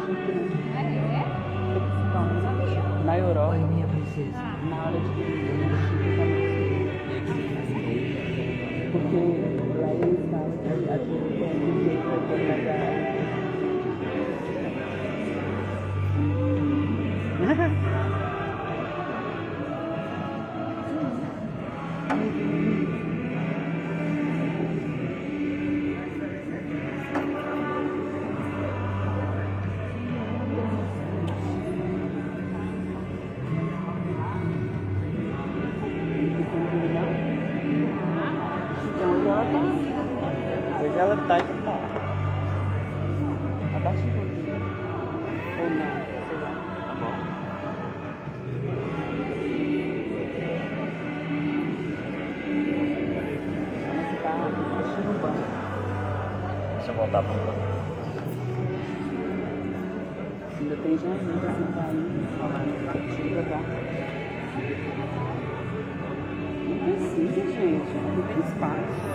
chique, né? Ah, é? Então, Não sabia. na Europa, Oi, minha princesa. na hora de dormir, chique também. E aí, o que você faz aí? Porque lá eles falam que a gente tem um jeito de trabalhar. Hoje ela tá de pau. Abaixa um pouquinho. Ou não, sei lá. Tá bom. Mas tá abaixando o banco. Deixa eu voltar pro banco. Ainda tem gente assim, tá aí. Chega pra cá. Não precisa, gente. Não tem espaço.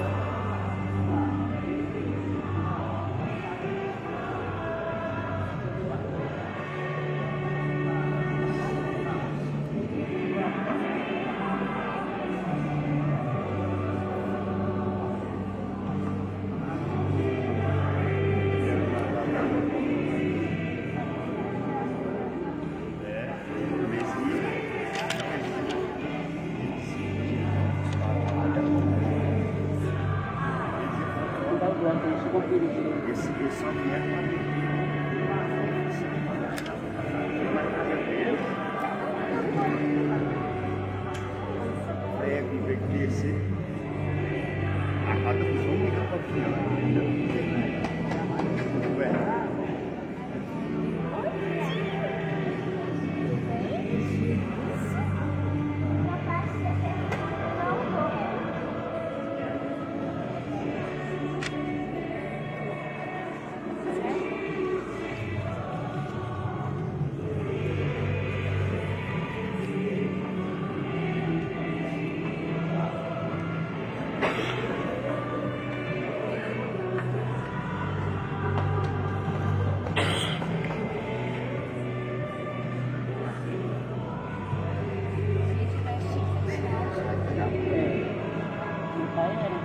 Não vai doar, tem que conferir direito. Esse só vier prego, envelhecer. A roda usou muito para Ué. Meu pai era.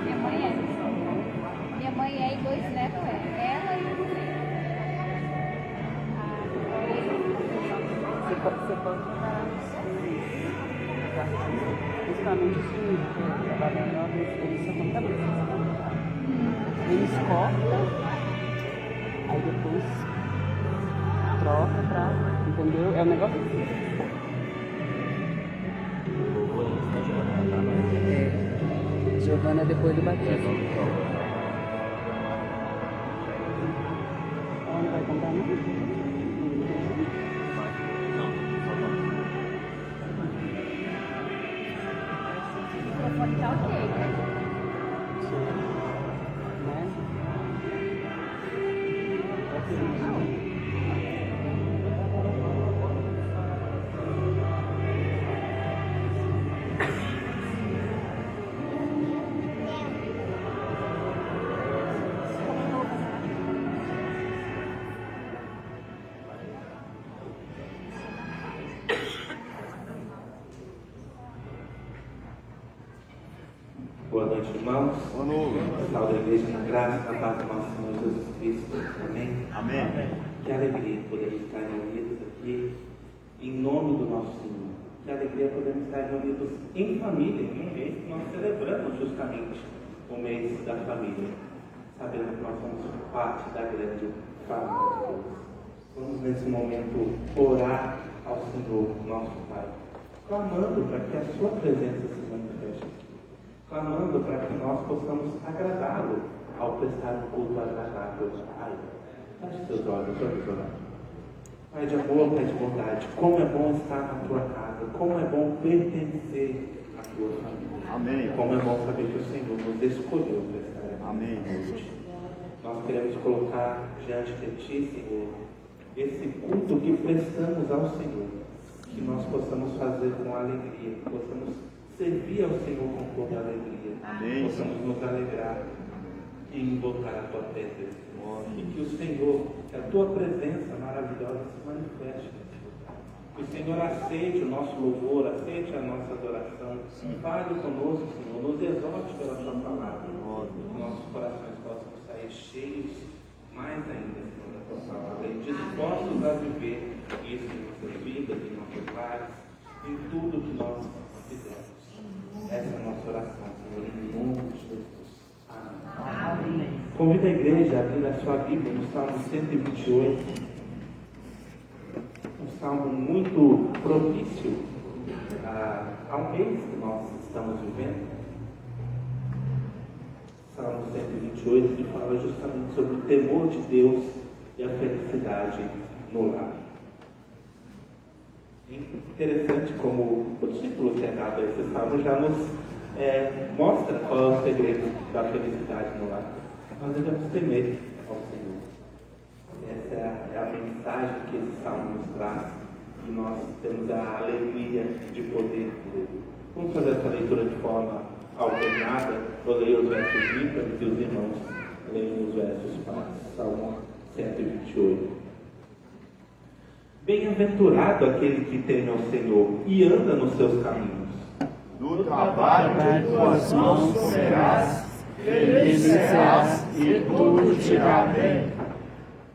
Minha mãe é. Minha mãe é e dois netos é. Ela e o Você pode parar principalmente os que trabalham em obras, eles são contabilistas. Eles cortam, aí depois troca pra. Entendeu? É um negócio assim. É. Giovana depois do batismo. Ela não vai comprar nada? microfone tá ok. Né? Boa noite, irmãos. Boa noite. Salve a igreja na graça e na paz do nosso Senhor Jesus Cristo. Amém. Amém. Que alegria poder estar reunidos aqui em nome do nosso Senhor. Que alegria podermos estar reunidos em família, em um mês que nós celebramos justamente o mês da família. Sabendo que nós somos parte da grande família de Deus. Vamos nesse momento orar ao Senhor, nosso Pai, clamando para que a sua presença se manifeste. Clamando para que nós possamos agradá-lo ao prestar um culto agradável. Pai, feche seus olhos, vamos orar. Pai de amor, Pai de bondade, como é bom estar na tua casa, como é bom pertencer à tua família. Amém. Como é bom saber que o Senhor nos escolheu para estar aqui. Amém. Nós queremos colocar diante de Ti, Senhor, esse culto que prestamos ao Senhor, que nós possamos fazer com alegria, que possamos servir ao Senhor com toda alegria, Amém. possamos nos alegrar e invocar a Tua presença. E que o Senhor, que a tua presença maravilhosa se manifeste. Que o Senhor aceite o nosso louvor, aceite a nossa adoração. Fale conosco, Senhor, nos exorte pela tua palavra. Que nossos corações possam sair cheios mais ainda, Senhor, da tua palavra, e dispostos a viver isso em nossas vidas, em nossos lares, em tudo que nós fizermos. Essa é a nossa oração, Senhor, em nome de Jesus. Amém. Convido a igreja a abrir a sua Bíblia no Salmo 128. Um salmo muito propício ao mês que nós estamos vivendo. Salmo 128, que fala justamente sobre o temor de Deus e a felicidade no lar. Interessante como o título que é dado a esse salmo já nos mostra qual é o segredo da felicidade no lar. Nós devemos temer ao Senhor. Essa é a mensagem que esse salmo nos traz, e nós temos a alegria de poder ler. Vamos fazer essa leitura de forma alternada. Eu leio os versos ímpares e os irmãos leiam os versos pares. Salmo 128. Bem-aventurado aquele que teme ao Senhor e anda nos seus caminhos. Do trabalho de tuas mãos comerás, feliz serás e tudo te irá bem.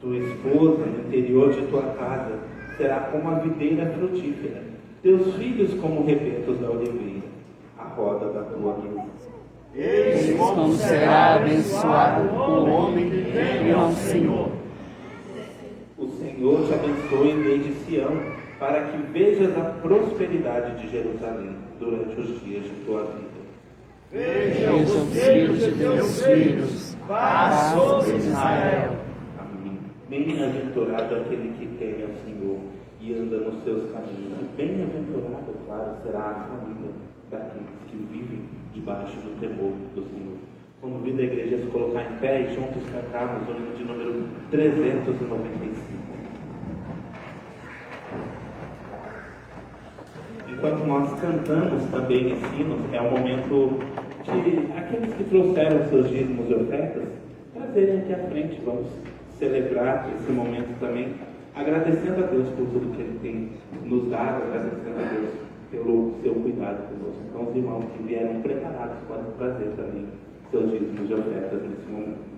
Tua esposa no interior de tua casa será como a videira frutífera, teus filhos como rebentos da oliveira, a roda da tua mesa. Eis como será abençoado o homem que teme ao Senhor. O Senhor te abençoe desde Sião, para que vejas a prosperidade de Jerusalém durante os dias de tua vida. Veja os filhos de teus filhos, paz sobre Israel. Amém. Bem-aventurado aquele que teme ao Senhor e anda nos seus caminhos. E bem-aventurado, claro, será a família daqueles que vivem debaixo do temor do Senhor. Convido a igreja a se colocar em pé e juntos cantarmos o hino de número 395. Enquanto nós cantamos também esse hino, é um momento de aqueles que trouxeram seus dízimos e ofertas trazerem aqui à frente. Vamos celebrar esse momento também, agradecendo a Deus por tudo que Ele tem nos dado, agradecendo a Deus pelo seu cuidado conosco. Então, os irmãos que vieram preparados podem trazer também seus dízimos e ofertas nesse momento.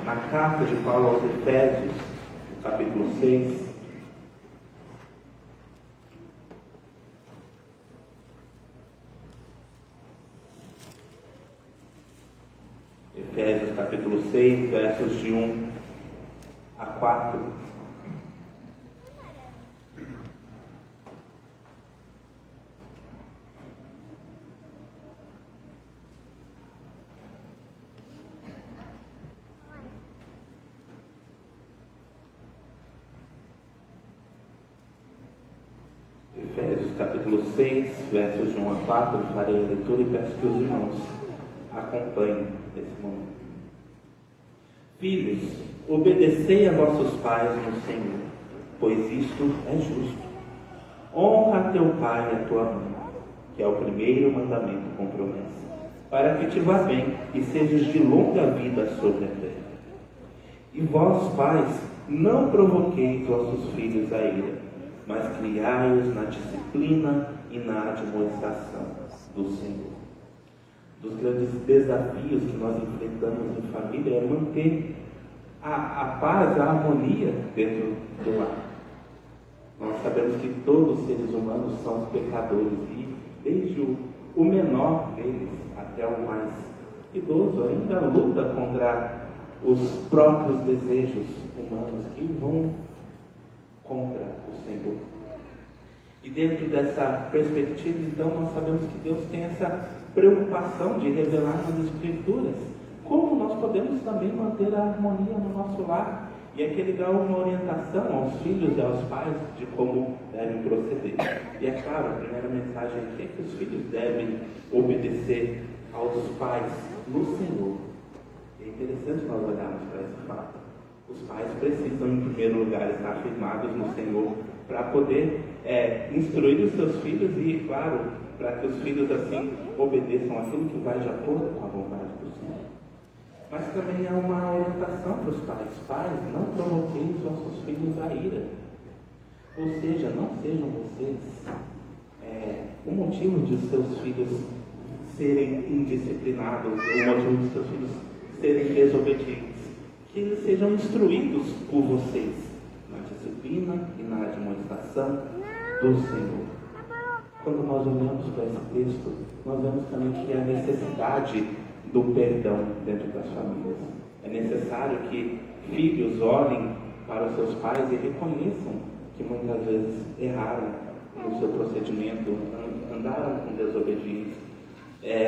na carta de Paulo aos Efésios, no capítulo 6. Efésios capítulo 6, versos de 1 a 4. Efésios capítulo 6, versos de 1 a 4, eu farei a leitura e peço que os irmãos acompanhem esse momento. Filhos, obedecei a vossos pais no Senhor, pois isto é justo. Honra a teu pai e a tua mãe, que é o primeiro mandamento com promessa, para que te vá bem e sejas de longa vida sobre a terra. E vós, pais, não provoqueis vossos filhos a ira, mas criai-os na disciplina e na admoestação do Senhor. Dos grandes desafios que nós enfrentamos em família é manter a paz, a harmonia dentro do lar. Nós sabemos que todos os seres humanos são pecadores e desde o menor deles até o mais idoso ainda luta contra os próprios desejos humanos que vão contra o Senhor. E dentro dessa perspectiva, então, nós sabemos que Deus tem essa preocupação de revelar nas Escrituras como nós podemos também manter a harmonia no nosso lar. E aqui ele dá uma orientação aos filhos e aos pais de como devem proceder. E é claro, a primeira mensagem aqui é que os filhos devem obedecer aos pais no Senhor. É interessante nós olharmos para esse fato. Os pais precisam, em primeiro lugar, estar afirmados no Senhor para poder instruir os seus filhos e, claro, para que os filhos assim obedeçam aquilo que vai de acordo com a vontade do Senhor. Mas também há uma orientação para os pais. Pais, não provoqueis vossos filhos a ira. Ou seja, não sejam vocês o motivo de os seus filhos serem indisciplinados, o motivo de seus filhos serem desobedientes. Que eles sejam instruídos por vocês na disciplina e na admoestação do Senhor. Quando nós olhamos para esse texto, nós vemos também que há necessidade do perdão dentro das famílias. É necessário que filhos olhem para os seus pais e reconheçam que muitas vezes erraram no seu procedimento, andaram com desobediência,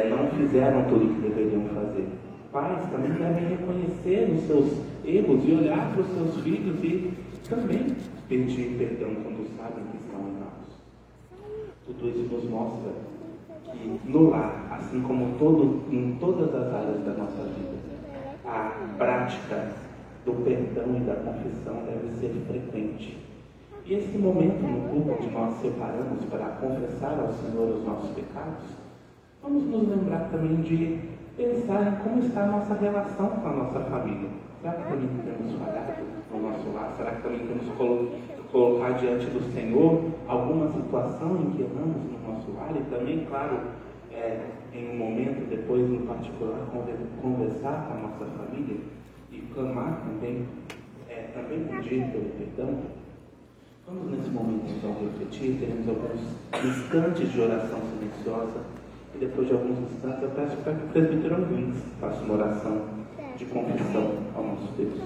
não fizeram tudo o que deveriam fazer. Pais também devem reconhecer os seus erros e olhar para os seus filhos e também pedir perdão quando sabem que estão errados. Tudo isso nos mostra que no lar, assim como em todas as áreas da nossa vida, a prática do perdão e da confissão deve ser frequente. E esse momento no culto onde nós separamos para confessar ao Senhor os nossos pecados, vamos nos lembrar também de pensar em como está a nossa relação com a nossa família. Será que também temos falhado no nosso lar? Será que também temos colocar diante do Senhor alguma situação em que erramos no nosso lar? E também, claro, em um momento depois, no particular, conversar com a nossa família e clamar também pedir pelo perdão. Vamos nesse momento então refletir, teremos alguns instantes de oração silenciosa e depois de alguns instantes eu peço para que o presbítero Alguins faça uma oração de confissão ao nosso Deus.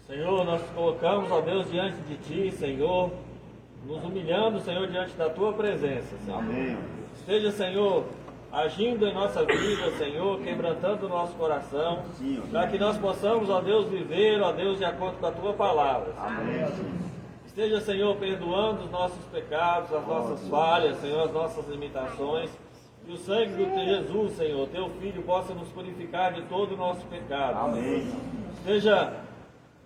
Senhor, nós nos colocamos, ó Deus, diante de Ti, Senhor, nos humilhando, Senhor, diante da Tua presença, Senhor. Amém. Esteja, Senhor, agindo em nossa vida, Senhor, quebrantando o nosso coração, para que nós possamos, ó Deus, viver, ó Deus, de acordo com a Tua palavra, Senhor. Amém. Esteja, Senhor, perdoando os nossos pecados, as nossas falhas, Senhor, as nossas limitações, Que o sangue de Jesus, Senhor, teu Filho, possa nos purificar de todo o nosso pecado. Amém. Esteja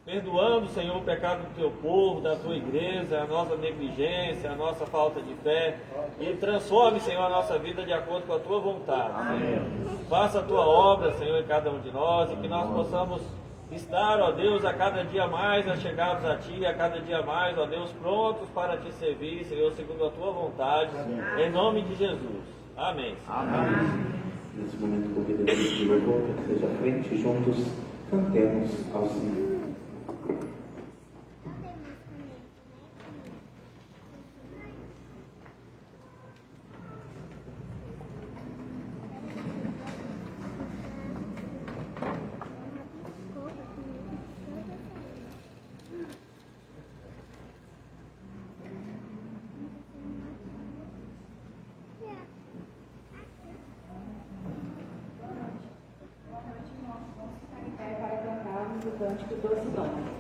perdoando, Senhor, o pecado do teu povo, da tua igreja, a nossa negligência, a nossa falta de fé. E transforme, Senhor, a nossa vida de acordo com a tua vontade. Amém. Faça a tua obra, Senhor, em cada um de nós, e que nós possamos estar, ó Deus, a cada dia mais achegados a Ti, a cada dia mais, ó Deus, prontos para Te servir, Senhor, segundo a Tua vontade, em nome de Jesus. Amém. Amém. Nesse momento, convido a Deus de louvor para que seja frente, juntos cantemos ao Senhor. Para cantarmos o cântico dos dons.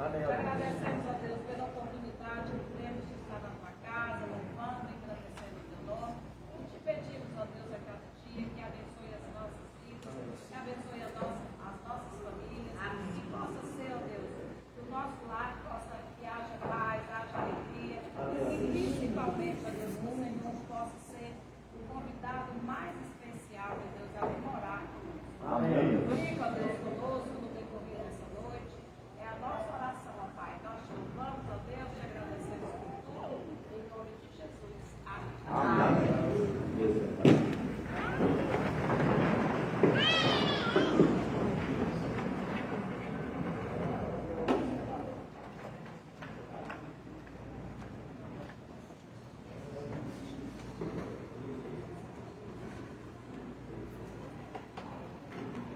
Amém. Te agradecemos, ó Deus, pela oportunidade que temos de estar na tua casa, louvando e agradecendo o teu nome. E te pedimos, ó Deus, a cada dia que abençoe as nossas vidas, que abençoe as nossas famílias, que possa ser, ó Deus, que o nosso lar possa que haja paz, haja alegria, e principalmente, ó Deus, que o Senhor possa ser o convidado mais especial, ó Deus, a memorar. Amém. Fica, ó Deus, conosco no decorrer dessa noite. É a nossa oração, ó Pai. Nós te louvamos, ó Deus, te agradecemos por tudo. Em nome de Jesus. Amém.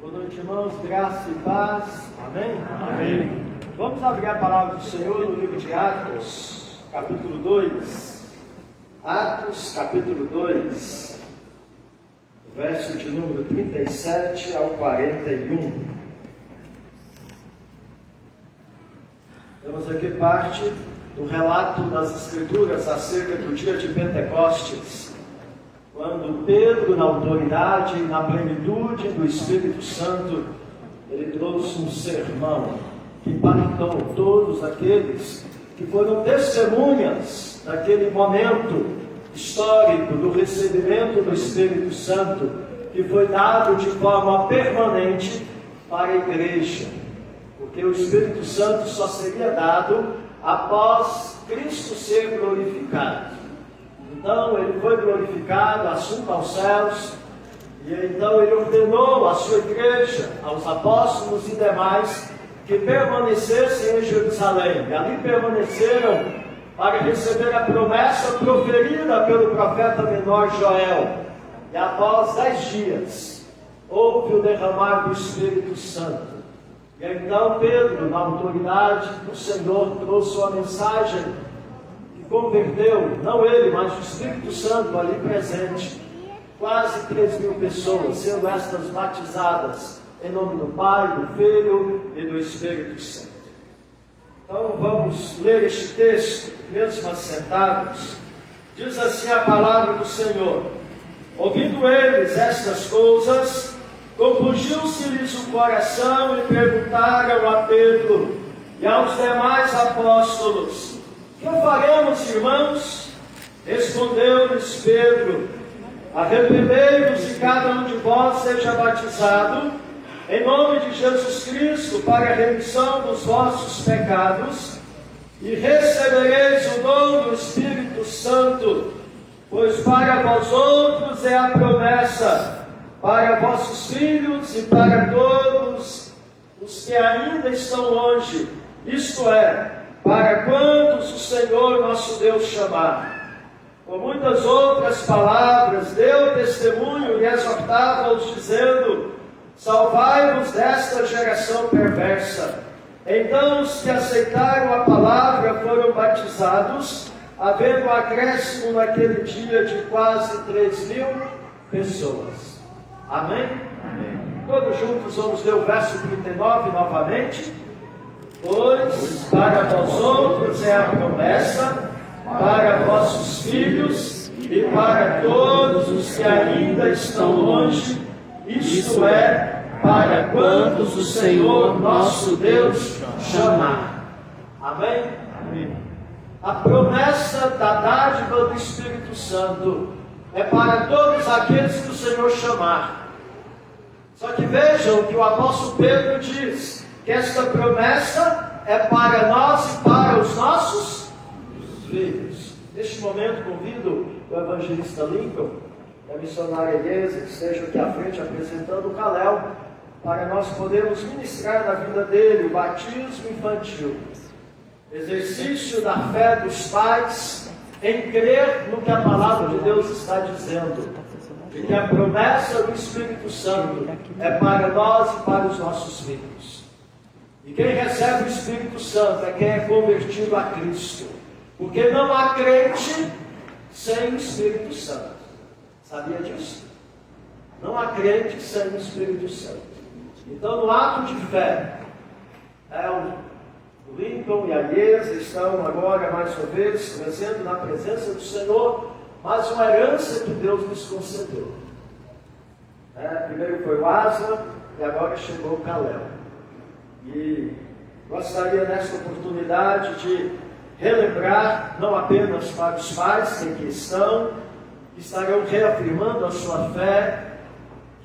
Boa noite, irmãos, graça e paz, amém? Amém. Vamos abrir a palavra do Senhor no livro de Atos, capítulo 2. Atos, capítulo 2, verso de número 37 ao 41. Temos aqui parte do relato das Escrituras acerca do dia de Pentecostes, quando Pedro, na autoridade e na plenitude do Espírito Santo, ele trouxe um sermão que impactou todos aqueles que foram testemunhas daquele momento histórico do recebimento do Espírito Santo, que foi dado de forma permanente para a igreja, porque o Espírito Santo só seria dado após Cristo ser glorificado. Então ele foi glorificado, assunto aos céus, e então ele ordenou à sua igreja, aos apóstolos e demais, que permanecessem em Jerusalém. E ali permaneceram para receber a promessa proferida pelo profeta menor Joel. E após 10 dias, houve o derramar do Espírito Santo. E então Pedro, na autoridade do Senhor, trouxe uma mensagem que converteu, não ele, mas o Espírito Santo ali presente, quase 3.000 pessoas, sendo estas batizadas em nome do Pai, do Filho e do Espírito Santo. Então vamos ler este texto, mesmo assentados. Diz assim a palavra do Senhor: ouvindo eles estas coisas, compungiu-se-lhes o coração e perguntaram a Pedro e aos demais apóstolos: que faremos, irmãos? Respondeu-lhes Pedro: arrependei-vos e cada um de vós seja batizado em nome de Jesus Cristo para a remissão dos vossos pecados, e recebereis o dom do Espírito Santo, pois para vós outros é a promessa, para vossos filhos e para todos os que ainda estão longe, isto é, para quantos o Senhor nosso Deus chamar. Com muitas outras palavras deu testemunho e exortava-os, dizendo: salvai-vos desta geração perversa. Então os que aceitaram a palavra foram batizados, havendo um acréscimo naquele dia de quase 3.000 pessoas. Amém? Amém. Todos juntos vamos ler o verso 39 novamente. Pois para vós outros é a promessa, para vossos filhos e para todos os que ainda estão longe, isto é, para quantos o Senhor nosso Deus chamar. Amém? Amém. A promessa da dádiva do Espírito Santo é para todos aqueles que o Senhor chamar. Só que vejam que o apóstolo Pedro diz que esta promessa é para nós e para os nossos filhos. Neste momento convido o evangelista Lincoln e a missionária Eliezer que estejam aqui à frente apresentando o Kalel, para nós podermos ministrar na vida dele o batismo infantil, exercício da fé dos pais em crer no que a palavra de Deus está dizendo, de que a promessa do Espírito Santo é para nós e para os nossos filhos. E quem recebe o Espírito Santo é quem é convertido a Cristo, porque não há crente sem o Espírito Santo. Sabia disso? Não há crente sem o Espírito Santo. Então, no ato de fé, é O Lincoln e a Iesa estão agora, mais uma vez, trazendo na presença do Senhor mais uma herança que Deus nos concedeu. Primeiro foi o Asa e agora chegou o Calel. E gostaria nesta oportunidade de relembrar, não apenas para os pais que aqui estão, que estarão reafirmando a sua fé,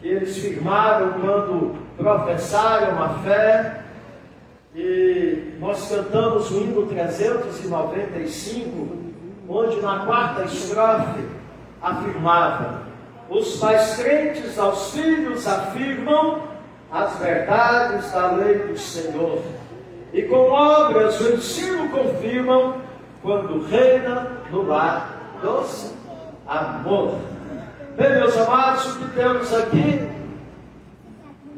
que eles firmaram quando professaram a fé, e nós cantamos o hino 395, onde na quarta estrofe afirmava: os pais crentes aos filhos afirmam as verdades da lei do Senhor, e com obras o ensino confirmam, quando reina no lar doce amor. Bem, meus amados, o que temos aqui?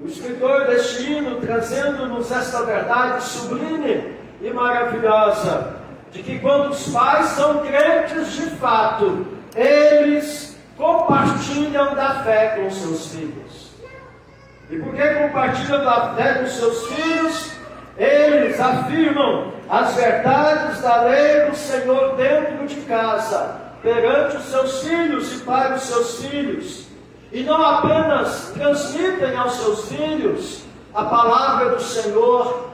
O escritor deste hino trazendo-nos esta verdade sublime e maravilhosa, de que quando os pais são crentes de fato, eles compartilham da fé com seus filhos. E porque compartilham da fé com seus filhos, eles afirmam as verdades da lei do Senhor dentro de casa, perante os seus filhos e para os seus filhos. E não apenas transmitem aos seus filhos a palavra do Senhor,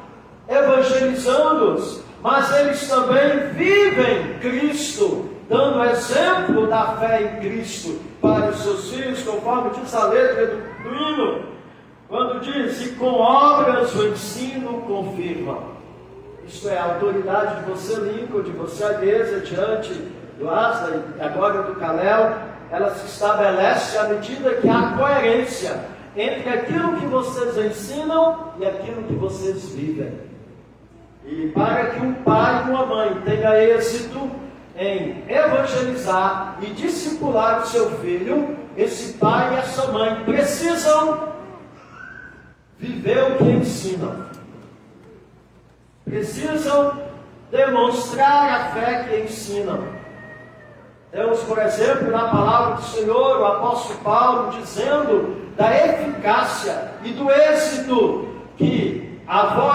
evangelizando-os, mas eles também vivem Cristo, dando exemplo da fé em Cristo para os seus filhos, conforme diz a letra do hino, quando diz: e com obras o ensino confirma. Isto é, a autoridade de você, Lincoln, de você, Iesa, diante do Asa e agora do Calel, ela se estabelece à medida que há coerência entre aquilo que vocês ensinam e aquilo que vocês vivem. E para que um pai e uma mãe tenha êxito em evangelizar e discipular o seu filho, esse pai e essa mãe precisam viver o que ensinam. Precisam demonstrar a fé que ensinam. Temos, por exemplo, na palavra do Senhor, o apóstolo Paulo dizendo da eficácia e do êxito que a avó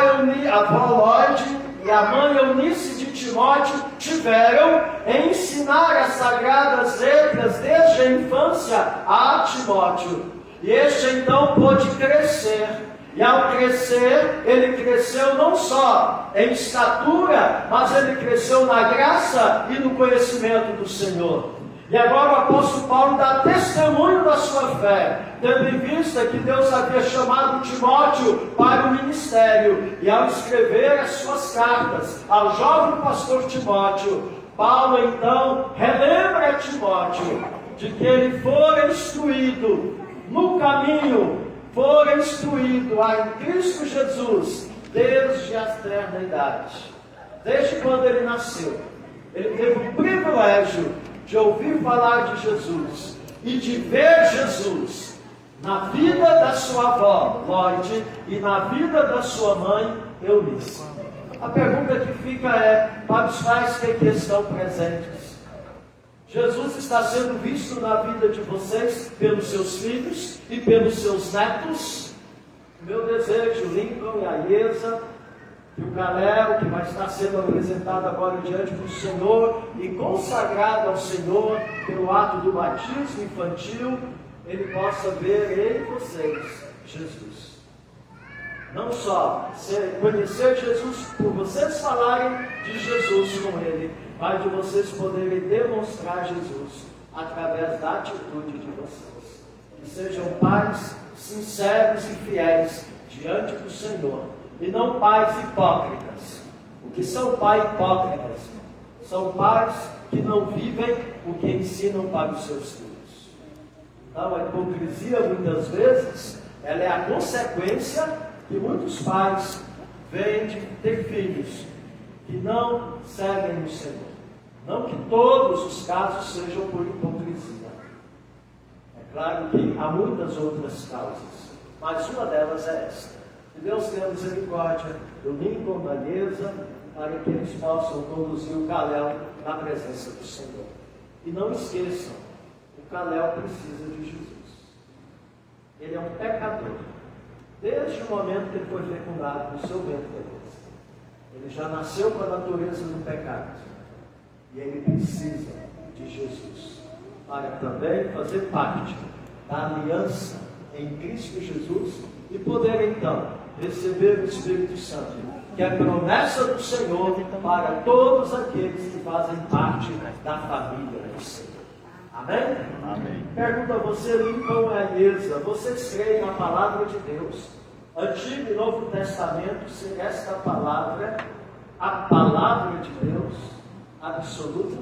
Lloyd e a mãe Eunice de Timóteo tiveram em ensinar as sagradas letras desde a infância a Timóteo. E este então pôde crescer. E ao crescer, ele cresceu não só em estatura, mas ele cresceu na graça e no conhecimento do Senhor. E agora o apóstolo Paulo dá testemunho da sua fé, tendo em vista que Deus havia chamado Timóteo para o ministério. E ao escrever as suas cartas ao jovem pastor Timóteo, Paulo então relembra a Timóteo de que ele fora instruído no caminho, for instruído em Cristo Jesus desde a terna idade. Desde quando ele nasceu, ele teve o privilégio de ouvir falar de Jesus e de ver Jesus na vida da sua avó, Lloyd, e na vida da sua mãe, Eunice. A pergunta que fica é, para os pais que aqui estão presentes: Jesus está sendo visto na vida de vocês pelos seus filhos e pelos seus netos? Meu desejo, Lincoln e a Iesa, que o Calel, que vai estar sendo apresentado agora diante do Senhor e consagrado ao Senhor pelo ato do batismo infantil, ele possa ver em vocês Jesus. Não só conhecer Jesus por vocês falarem de Jesus com ele, mas de vocês poderem demonstrar Jesus através da atitude de vocês. Que sejam pais sinceros e fiéis diante do Senhor, e não pais hipócritas. O que são pais hipócritas? São pais que não vivem o que ensinam para os seus filhos. Então a hipocrisia, muitas vezes, ela é a consequência que muitos pais veem de ter filhos que não seguem o Senhor. Não que todos os casos sejam por hipocrisia. É claro que há muitas outras causas, mas uma delas é esta. Que Deus tenha misericórdia do Lincoln, da Iesa, para que eles possam conduzir o Calel na presença do Senhor. E não esqueçam, o Calel precisa de Jesus. Ele é um pecador. Desde o momento que ele foi fecundado no seu ventre, Ele já nasceu com a natureza do pecado. E ele precisa de Jesus para também fazer parte da aliança em Cristo Jesus e poder então receber o Espírito Santo, que é a promessa do Senhor para todos aqueles que fazem parte da família do Senhor. Amém? Amém. Pergunto a você, Lincoln e Ailsa, vocês creem na palavra de Deus? Antigo e Novo Testamento, ser esta palavra a palavra de Deus absoluta?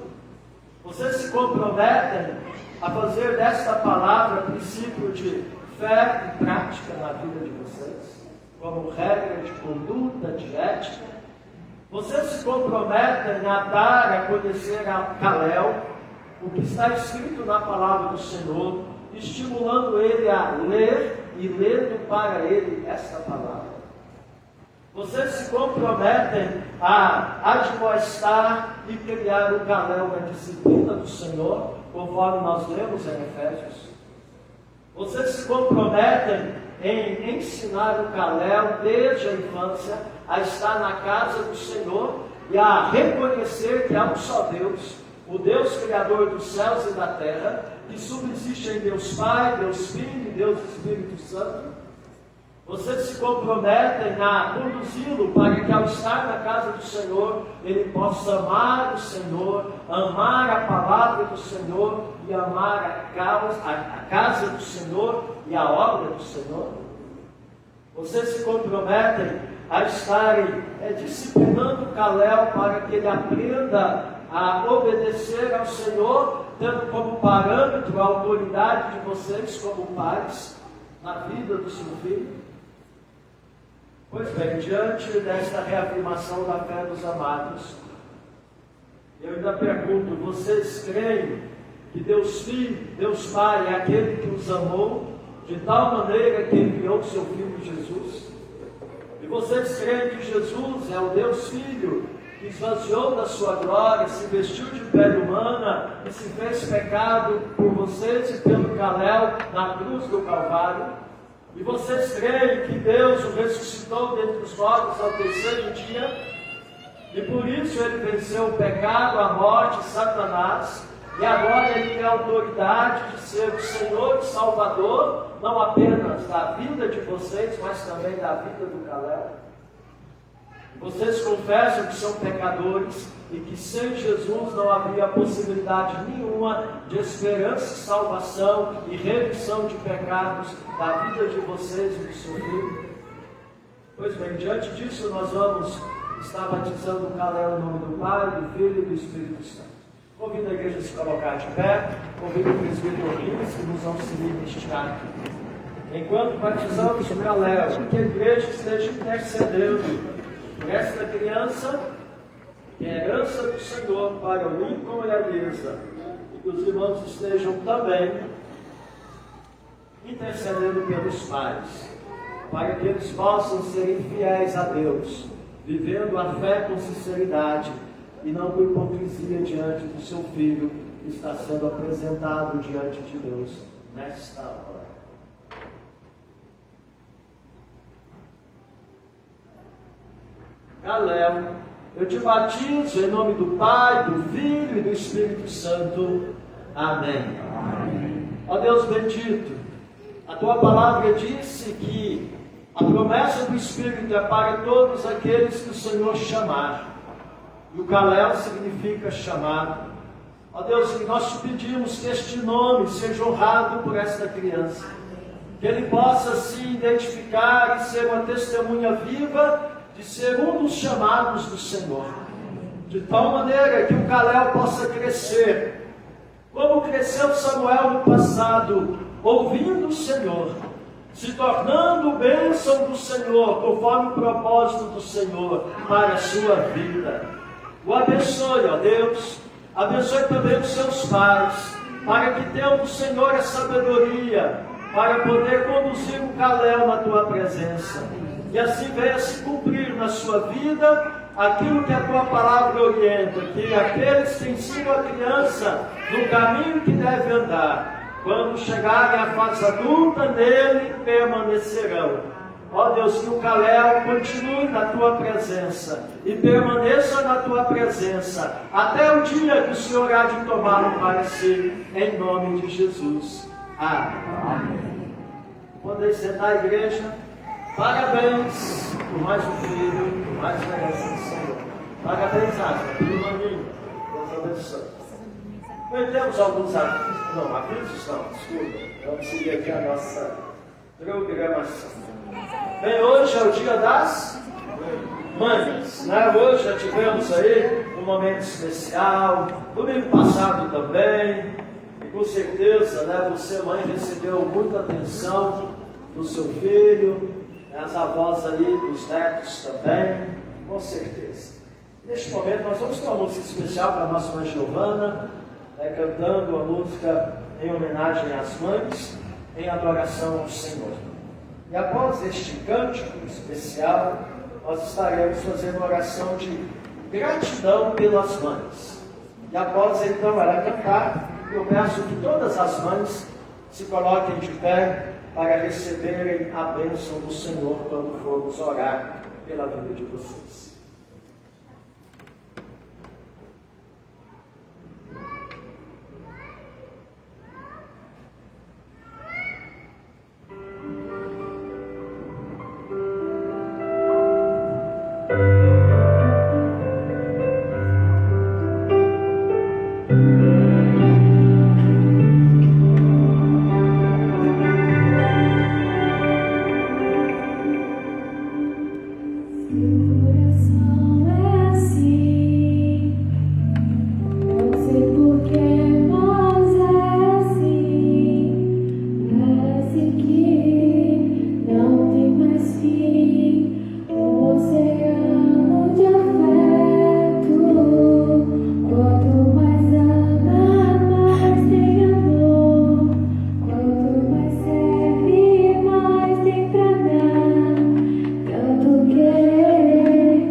Vocês se comprometem a fazer desta palavra princípio de fé e prática na vida de vocês, como regra de conduta, de ética? Vocês se comprometem a dar a conhecer a Calel o que está escrito na palavra do Senhor, estimulando ele a ler e lendo para ele esta palavra? Vocês se comprometem a admoestar e criar o Calel na disciplina do Senhor, conforme nós lemos em Efésios? Vocês se comprometem em ensinar o Calel desde a infância a estar na casa do Senhor e a reconhecer que há um só Deus, o Deus Criador dos céus e da terra, que subsiste em Deus Pai, Deus Filho e Deus Espírito Santo? Vocês se comprometem a conduzi-lo para que, ao estar na casa do Senhor, ele possa amar o Senhor, amar a palavra do Senhor e amar a casa do Senhor e a obra do Senhor? Vocês se comprometem a estarem disciplinando o Calel para que ele aprenda a obedecer ao Senhor, tendo como parâmetro a autoridade de vocês como pais na vida do seu filho? Pois bem, diante desta reafirmação da fé dos amados, eu ainda pergunto, vocês creem que Deus Filho, Deus Pai, é aquele que os amou de tal maneira que enviou seu Filho Jesus? E vocês creem que Jesus é o Deus Filho que esvaziou da sua glória, se vestiu de pele humana e se fez pecado por vocês e pelo Calel na cruz do Calvário? E vocês creem que Deus o ressuscitou dentre os mortos ao terceiro dia? E por isso ele venceu o pecado, a morte, Satanás, e agora ele tem a autoridade de ser o Senhor e Salvador, não apenas da vida de vocês, mas também da vida do Calel? Vocês confessam que são pecadores e que sem Jesus não havia possibilidade nenhuma de esperança e salvação e remissão de pecados da vida de vocês e do seu filho? Pois bem, diante disso nós vamos estar batizando o Calel em nome do Pai, do Filho e do Espírito Santo. Convido a igreja a se colocar de pé, convido o presbítero Rins que nos auxilie neste ato. Enquanto batizamos o Calel, que a igreja esteja intercedendo por esta criança, que é herança do Senhor para o Lincoln e a Ailsa, e que os irmãos estejam também intercedendo pelos pais, para que eles possam ser fiéis a Deus, vivendo a fé com sinceridade e não com hipocrisia diante do seu filho que está sendo apresentado diante de Deus nesta hora. Calel, eu te batizo em nome do Pai, do Filho e do Espírito Santo. Amém. Ó Deus bendito, a tua palavra disse que a promessa do Espírito é para todos aqueles que o Senhor chamar. E o Calel significa chamado. Ó Deus, nós te pedimos que este nome seja honrado por esta criança, que ele possa se identificar e ser uma testemunha viva de ser um dos chamados do Senhor, de tal maneira que o Calel possa crescer, como cresceu Samuel no passado, ouvindo o Senhor, se tornando bênção do Senhor, conforme o propósito do Senhor para a sua vida. O abençoe, ó Deus, abençoe também os seus pais, para que tenham do Senhor a sabedoria, para poder conduzir o Calel na tua presença. E assim venha se cumprir na sua vida aquilo que a tua palavra orienta, que aqueles que ensinam a criança no caminho que deve andar, quando chegarem à fase adulta, nele permanecerão. Ó Deus, que o Calel continue na tua presença e permaneça na tua presença até o dia que o Senhor há de tomá-lo para si, em nome de Jesus. Amém. Podeis sentar, igreja. Parabéns por mais um filho, por mais uma herança do Senhor. Parabéns, Asma, filho maninho. Deus abençoe. Temos alguns avisos. Não, avisos não, desculpa. Vamos seguir aqui a nossa programação. Bem, hoje é o dia das mães, né? Hoje já tivemos aí um momento especial, domingo passado também, e com certeza, né, você, mãe, recebeu muita atenção do seu filho, né, as avós ali, dos netos também, com certeza. Neste momento nós vamos ter uma música especial para a nossa mãe Giovana, né, cantando a música em homenagem às mães, em adoração ao Senhor. E após este cântico especial, nós estaremos fazendo uma oração de gratidão pelas mães. E após então ela cantar, eu peço que todas as mães se coloquem de pé para receberem a bênção do Senhor quando formos orar pela vida de vocês. Tanto querer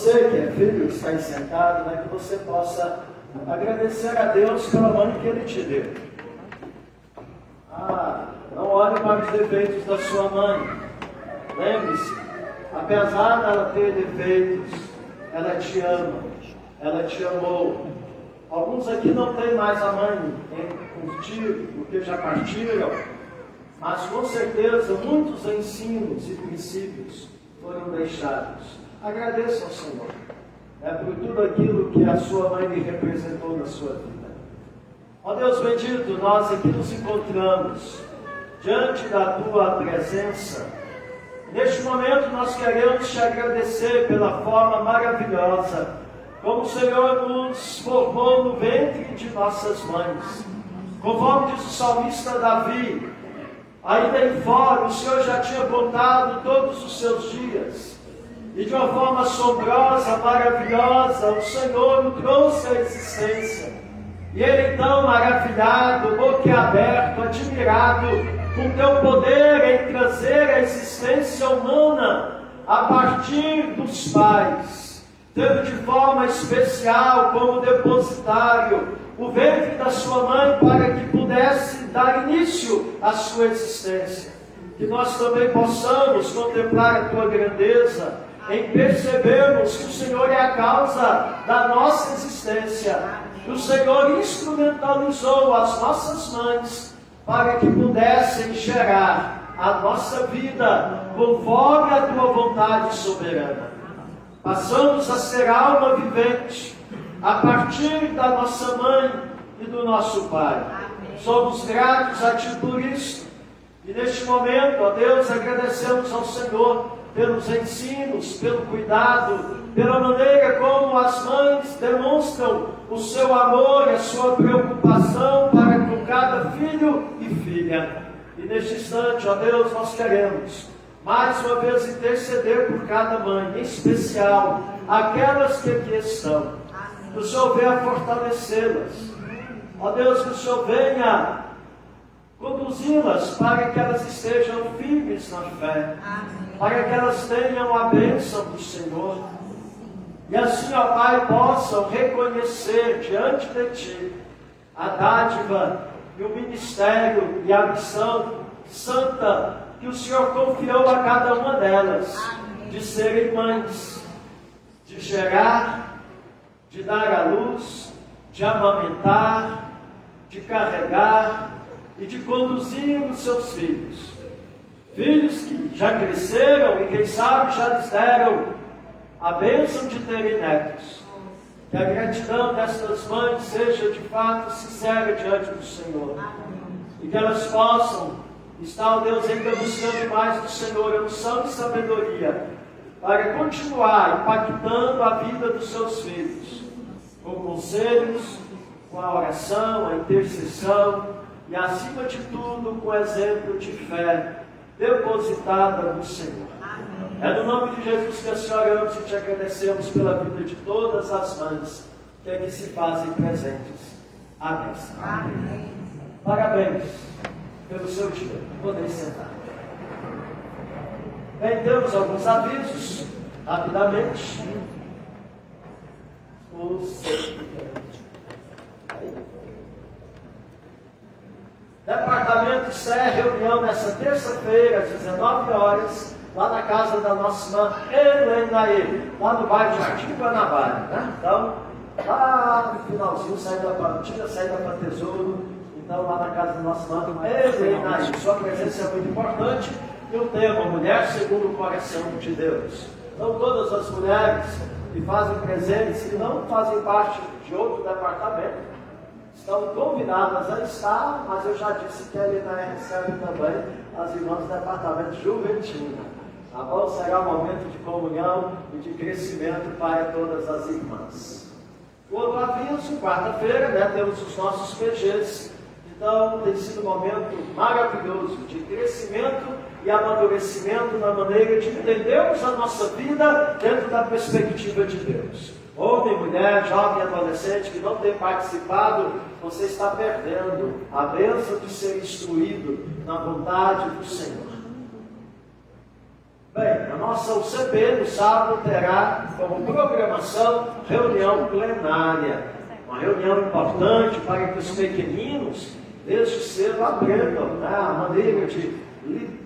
você que é filho, que está aí sentado, né, que você possa agradecer a Deus pela mãe que Ele te deu. Não olhe para os defeitos da sua mãe. Lembre-se, apesar dela ter defeitos, ela te ama, ela te amou. Alguns aqui não têm mais a mãe contigo, porque já partiram, mas com certeza muitos ensinos e princípios foram deixados. Agradeça ao Senhor, por tudo aquilo que a sua mãe lhe representou na sua vida. Ó Deus bendito, nós aqui nos encontramos diante da tua presença. Neste momento nós queremos te agradecer pela forma maravilhosa como o Senhor nos formou no ventre de nossas mães. Conforme diz o salmista Davi, ainda em fora o Senhor já tinha contado todos os seus dias, e de uma forma assombrosa, maravilhosa, o Senhor o trouxe à existência. E ele então, maravilhado, boquiaberto, admirado, com teu poder em trazer a existência humana a partir dos pais, tendo de forma especial como depositário o ventre da sua mãe para que pudesse dar início à sua existência. Que nós também possamos contemplar a tua grandeza em percebermos que o Senhor é a causa da nossa existência. O Senhor instrumentalizou as nossas mães para que pudessem gerar a nossa vida conforme a tua vontade soberana. Passamos a ser alma vivente a partir da nossa mãe e do nosso pai. Somos gratos a ti por isso. E neste momento, ó Deus, agradecemos ao Senhor pelos ensinos, pelo cuidado, pela maneira como as mães demonstram o seu amor e a sua preocupação para com cada filho e filha. E neste instante, ó Deus, nós queremos mais uma vez interceder por cada mãe, em especial aquelas que aqui estão. Que o Senhor venha fortalecê-las. Ó Deus, que o Senhor venha conduzi-las para que elas estejam firmes na fé, para que elas tenham a bênção do Senhor. E assim, ó Pai, possam reconhecer diante de Ti a dádiva e o ministério e a missão santa que o Senhor confiou a cada uma delas, de serem mães, de gerar, de dar à luz, de amamentar, de carregar e de conduzir os seus filhos. Filhos que já cresceram e quem sabe já lhes deram a bênção de terem netos. Que a gratidão destas mães seja de fato sincera diante do Senhor. E que elas possam estar, ó Deus, ainda buscando mais do Senhor unção e sabedoria para continuar impactando a vida dos seus filhos com conselhos, com a oração, a intercessão e acima de tudo com o exemplo de fé depositada no Senhor. É no nome de Jesus que nós oramos e te agradecemos pela vida de todas as mães que aqui se fazem presentes. Amém. Amém. Parabéns pelo seu dia. Podem sentar. Bem, temos alguns avisos, rapidamente. Departamento encerra reunião nesta terça-feira, às 19 horas, lá na casa da nossa irmã Helena, lá no bairro Jardim Guanabara, né? Então, lá no finalzinho, tinha saída para Tesouro, então lá na casa da nossa irmã Helena, sua presença é muito importante, e o tema, Mulher segundo o Coração de Deus. Então, todas as mulheres que fazem presentes, que não fazem parte de outro departamento, estão convidadas a estar, mas eu já disse que a Helena recebe também as irmãs do departamento juvenil. Tá bom? Será um momento de comunhão e de crescimento para todas as irmãs. Outro aviso, quarta-feira, né, temos os nossos PGs. Então, tem sido um momento maravilhoso de crescimento e amadurecimento na maneira de entendermos a nossa vida dentro da perspectiva de Deus. Homem, mulher, jovem, adolescente que não tem participado, você está perdendo a bênção de ser instruído na vontade do Senhor. Bem, A nossa UCP no sábado terá como programação reunião plenária. Uma reunião importante para que os pequeninos, desde cedo, aprendam, né, a maneira de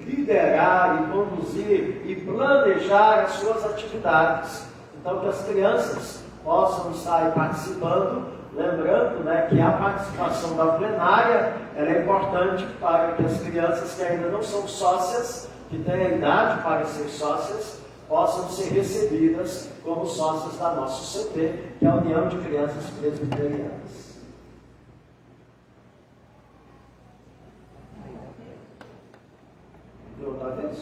liderar e conduzir e planejar as suas atividades. Então, que as crianças possam estar aí participando, lembrando, né, que a participação da plenária ela é importante para que as crianças que ainda não são sócias, que têm a idade para ser sócias, possam ser recebidas como sócias da nossa UCP, que é a União de Crianças Presbiterianas. De outra vez?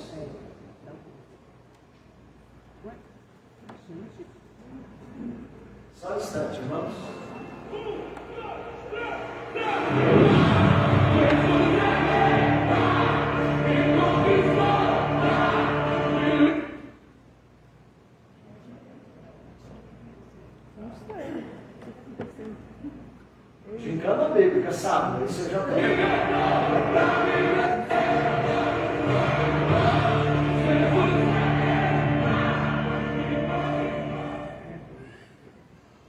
Só um instante, irmãos. Gincana bíblica, sabe? Isso eu já tenho.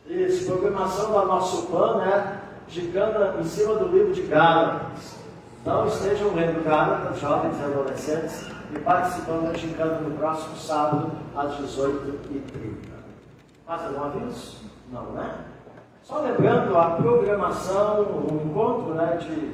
Isso, programação da nosso PAN, né? Gincana em cima do livro de Gálatas. Então estejam lendo Gálatas, jovens e adolescentes, e participando da Gincana no próximo sábado, às 18h30. Mais algum aviso? Não, né? Só lembrando a programação, o encontro, né, de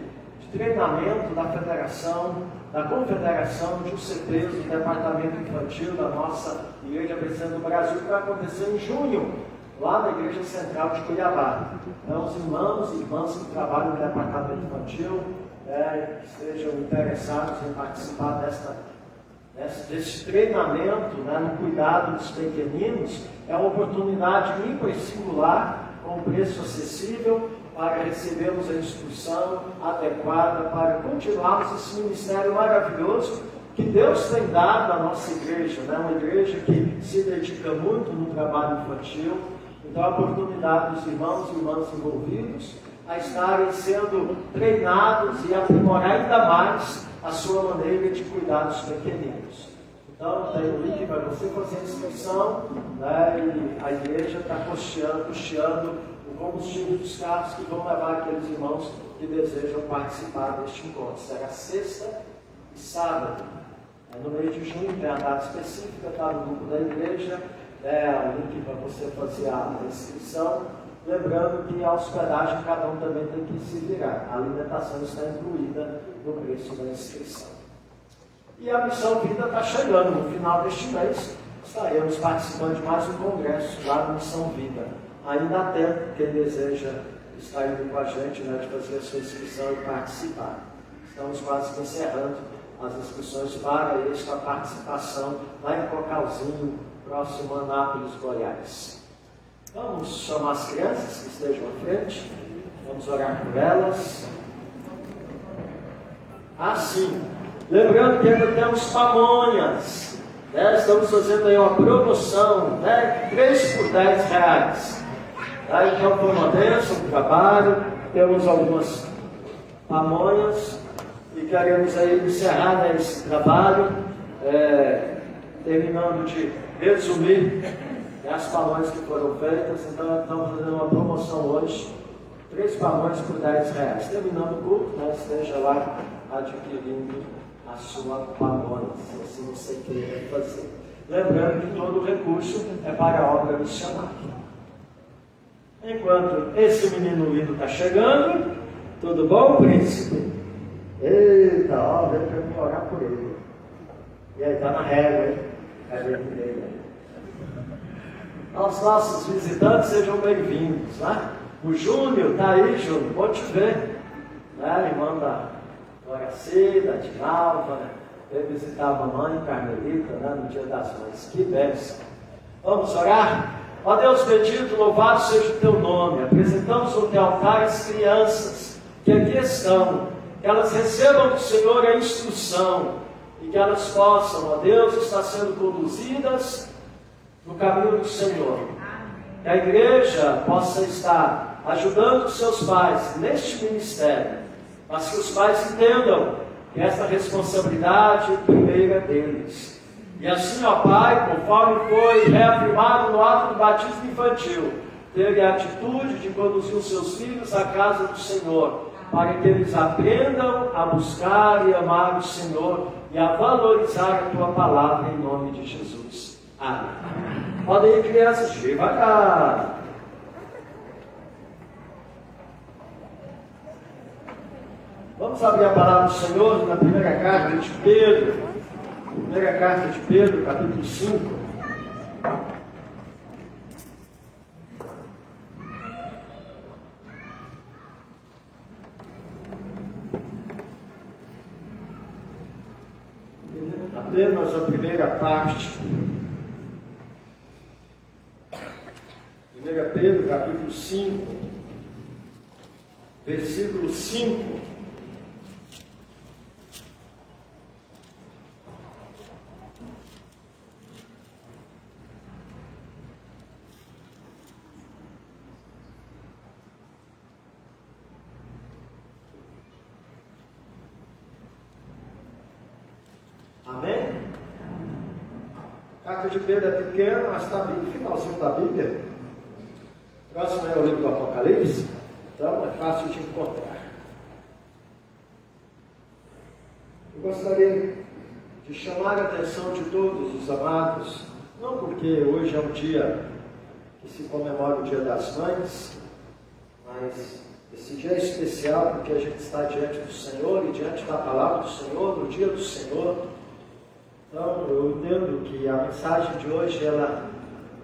treinamento da Federação, da Confederação de UCPs do Departamento Infantil da nossa Igreja Presbiteriana do Brasil, que vai acontecer em junho, lá na Igreja Central de Cuiabá. Então, os irmãos e irmãs que trabalham no Departamento Infantil, que estejam interessados em participar desse treinamento, né, no cuidado dos pequeninos, é uma oportunidade ímpar e singular, com preço acessível, para recebermos a instrução adequada, para continuarmos esse ministério maravilhoso que Deus tem dado à nossa igreja, né? Uma igreja que se dedica muito no trabalho infantil. Então, a oportunidade dos irmãos e irmãs envolvidos a estarem sendo treinados e aprimorar ainda mais a sua maneira de cuidar dos pequeninos. Então, tem o link para você fazer a inscrição, né, e a igreja está custeando o combustível dos carros que vão levar aqueles irmãos que desejam participar deste encontro. Será sexta e sábado. No mês de junho tem a data específica, está no grupo da igreja, o link para você fazer a inscrição. Lembrando que a hospedagem cada um também tem que se virar. A alimentação está incluída no preço da inscrição. E a Missão Vida está chegando. No final deste mês, estaremos participando de mais um congresso lá na Missão Vida. Ainda há tempo, quem deseja estar indo com a gente, né, de fazer a sua inscrição e participar. Estamos quase encerrando as inscrições para esta participação lá em Cocalzinho, próximo a Anápolis, Goiás. Vamos chamar as crianças que estejam à frente. Vamos orar por elas. Sim. Lembrando que ainda temos pamonhas, né? Estamos fazendo aí uma promoção, né? 3 por R$10. Tá? Então foi uma bênção, um trabalho. Temos algumas pamonhas e queremos aí encerrar, né, esse trabalho, terminando de resumir, né, as pamonhas que foram feitas. Então estamos fazendo uma promoção hoje, 3 pamonhas por R$10. Terminando o culto, né, esteja lá adquirindo a sua pamonha, se assim você queira fazer. Lembrando que todo o recurso é para a obra missionária. Enquanto esse menino lindo está chegando, tudo bom, príncipe? Eita, ó, veio para mim orar por ele. E aí, está na régua, hein? Cadê ele? Aos nossos visitantes, sejam bem-vindos, né? O Júnior está aí, Júnior, pode te ver, né? Irmã da Doracida, de Nalva, né? Veio visitar a mamãe Carmelita, né, no Dia das Mães. Que bênção! Vamos orar? Ó Deus bendito, louvado seja o teu nome. Apresentamos no teu altar as crianças que aqui estão, que elas recebam do Senhor a instrução e que elas possam, ó Deus, estar sendo conduzidas no caminho do Senhor. Que a igreja possa estar ajudando os seus pais neste ministério, mas que os pais entendam que essa responsabilidade primeira é deles. E assim, ó Pai, conforme foi reafirmado no ato do batismo infantil, teve a atitude de conduzir os seus filhos à casa do Senhor, para que eles aprendam a buscar e amar o Senhor e a valorizar a Tua palavra em nome de Jesus. Amém. Podem ir, crianças, devagar. Vamos abrir a palavra do Senhor na primeira carta de Pedro. Primeira carta de Pedro, capítulo 5. Apenas a primeira parte. 1 Pedro, capítulo 5, versículo 5. Amém? A carta de Pedro é pequena, mas está bem no finalzinho da Bíblia. Próximo é o livro do Apocalipse, então é fácil de encontrar. Eu gostaria de chamar a atenção de todos os amados, não porque hoje é um dia que se comemora o Dia das Mães, mas esse dia é especial porque a gente está diante do Senhor e diante da palavra do Senhor, no dia do Senhor. Então, eu entendo que a mensagem de hoje ela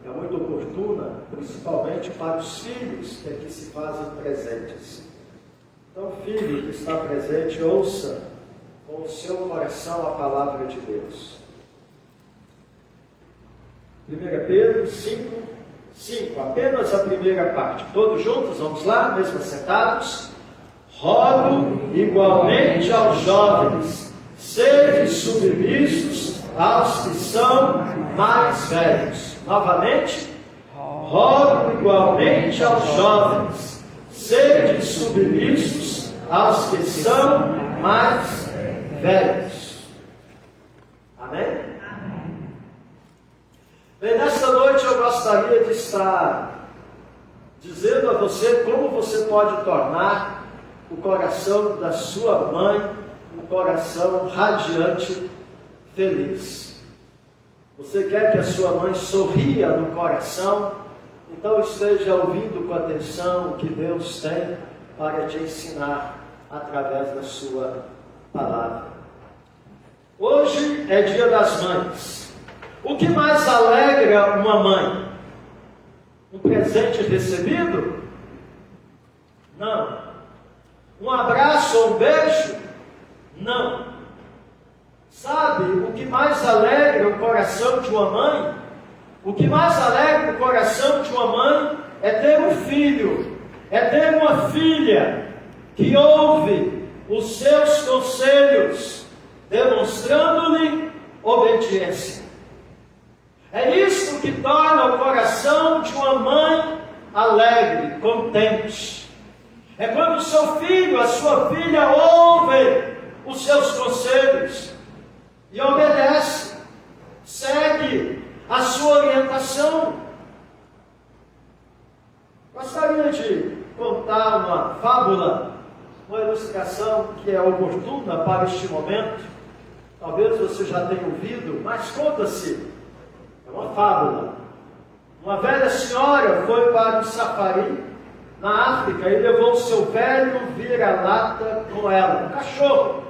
é muito oportuna, principalmente para os filhos que aqui se fazem presentes. Então, filho que está presente, ouça com o seu coração a palavra de Deus. 1 Pedro 5, apenas a primeira parte. Todos juntos, vamos lá, mesmo assentados. Rogo igualmente aos jovens, sede submissos aos que são mais velhos. Novamente, rogo igualmente aos jovens, sede submissos aos que são mais velhos. Amém? Bem, nesta noite eu gostaria de estar dizendo a você como você pode tornar o coração da sua mãe um coração radiante, feliz. Você quer que a sua mãe sorria no coração? Então esteja ouvindo com atenção o que Deus tem para te ensinar através da sua palavra. Hoje é Dia das Mães. O que mais alegra uma mãe? Um presente recebido? Não. Um abraço ou um beijo? Não. Sabe o que mais alegra o coração de uma mãe? O que mais alegra o coração de uma mãe é ter um filho, é ter uma filha que ouve os seus conselhos, demonstrando-lhe obediência. É isso que torna o coração de uma mãe alegre, contente. É quando o seu filho, a sua filha ouve os seus conselhos e obedece, segue a sua orientação. Gostaria de contar uma fábula, uma ilustração que é oportuna para este momento. Talvez você já tenha ouvido, mas conta-se. É uma fábula. Uma velha senhora foi para um safari na África e levou o seu velho vira-lata com ela. Um cachorro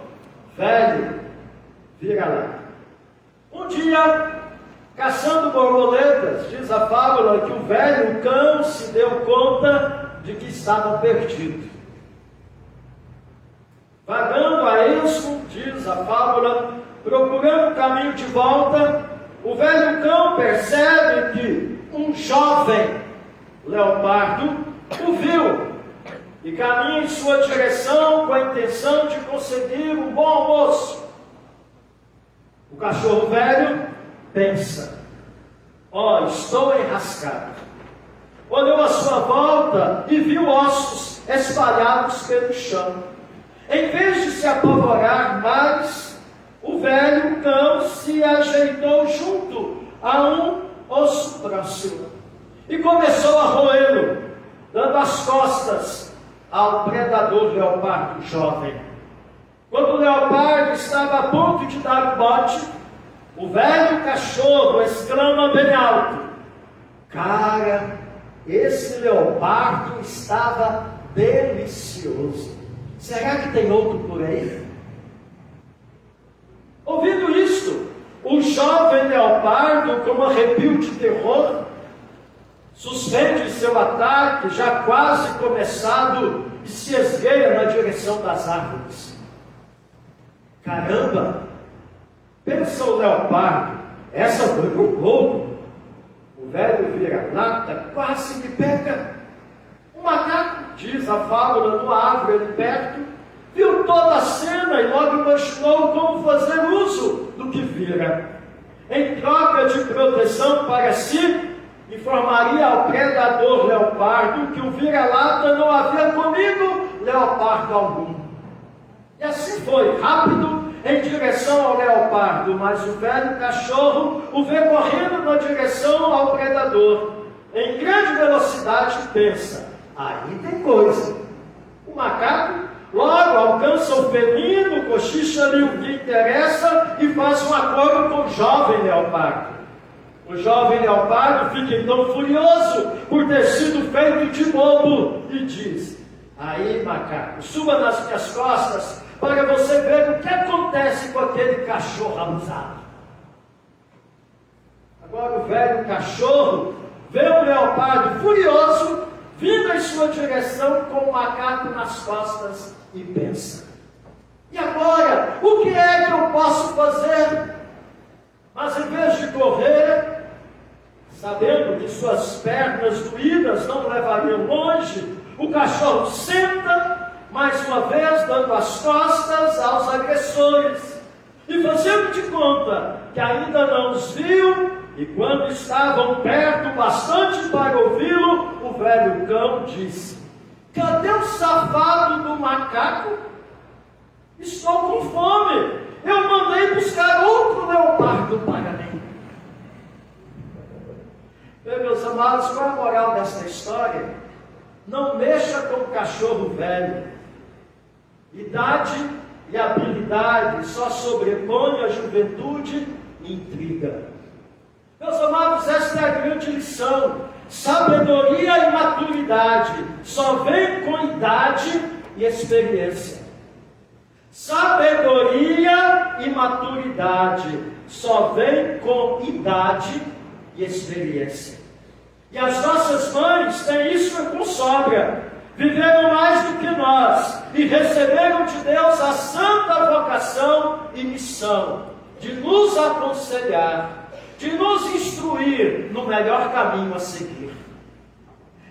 velho vira-lata. Um dia, caçando borboletas, diz a fábula que o velho cão se deu conta de que estava perdido. Vagando a esmo, diz a fábula, procurando o caminho de volta, o velho cão percebe que um jovem leopardo o viu e caminha em sua direção com a intenção de conseguir um bom almoço. O cachorro velho pensa: ó, estou enrascado. Olhou à sua volta e viu ossos espalhados pelo chão. Em vez de se apavorar mais, o velho cão se ajeitou a um osso próximo e começou a roê-lo, dando as costas ao predador leopardo jovem. Quando o leopardo estava a ponto de dar o bote, o velho cachorro exclama bem alto: cara, esse leopardo estava delicioso. Será que tem outro por aí? Ouvindo isto, o jovem leopardo, com um arrepio de terror, suspende seu ataque, já quase começado, e se esgueia na direção das árvores. Caramba! Pensa o leopardo, essa foi por pouco. O velho vira-lata quase me pega. O macaco, diz a fábula, no árvore ali perto, viu toda a cena e logo imaginou como fazer uso do que vira. Em troca de proteção para si, informaria ao predador leopardo que o vira-lata não havia comido leopardo algum. E assim foi, rápido, em direção ao leopardo, mas o velho cachorro o vê correndo na direção ao predador. Em grande velocidade pensa: aí tem coisa. O macaco logo alcança o felino, cochicha-lhe o que interessa e faz um acordo com o jovem leopardo. O jovem leopardo fica então furioso por ter sido feito de bobo e diz: aí, macaco, suba nas minhas costas para você ver o que acontece com aquele cachorro abusado. Agora o velho cachorro vê o leopardo furioso vindo em sua direção com o macaco nas costas e pensa: e agora, o que é que eu posso fazer? Mas em vez de correr, sabendo que suas pernas doídas não o levariam longe, o cachorro senta, mais uma vez dando as costas aos agressores, e fazendo de conta que ainda não os viu, e quando estavam perto bastante para ouvi-lo, o velho cão disse: cadê o safado do macaco? Estou com fome, eu mandei buscar outro leopardo para mim. Bem, meus amados, qual é a moral desta história? Não mexa com o cachorro velho. Idade e habilidade só sobrepõem a juventude e intriga. Meus amados, esta é a grande lição. Sabedoria e maturidade só vem com idade e experiência. Sabedoria e maturidade só vem com idade e experiência. E as nossas mães têm isso com sobra. Viveram mais do que nós e receberam de Deus a santa vocação e missão de nos aconselhar, de nos instruir no melhor caminho a seguir.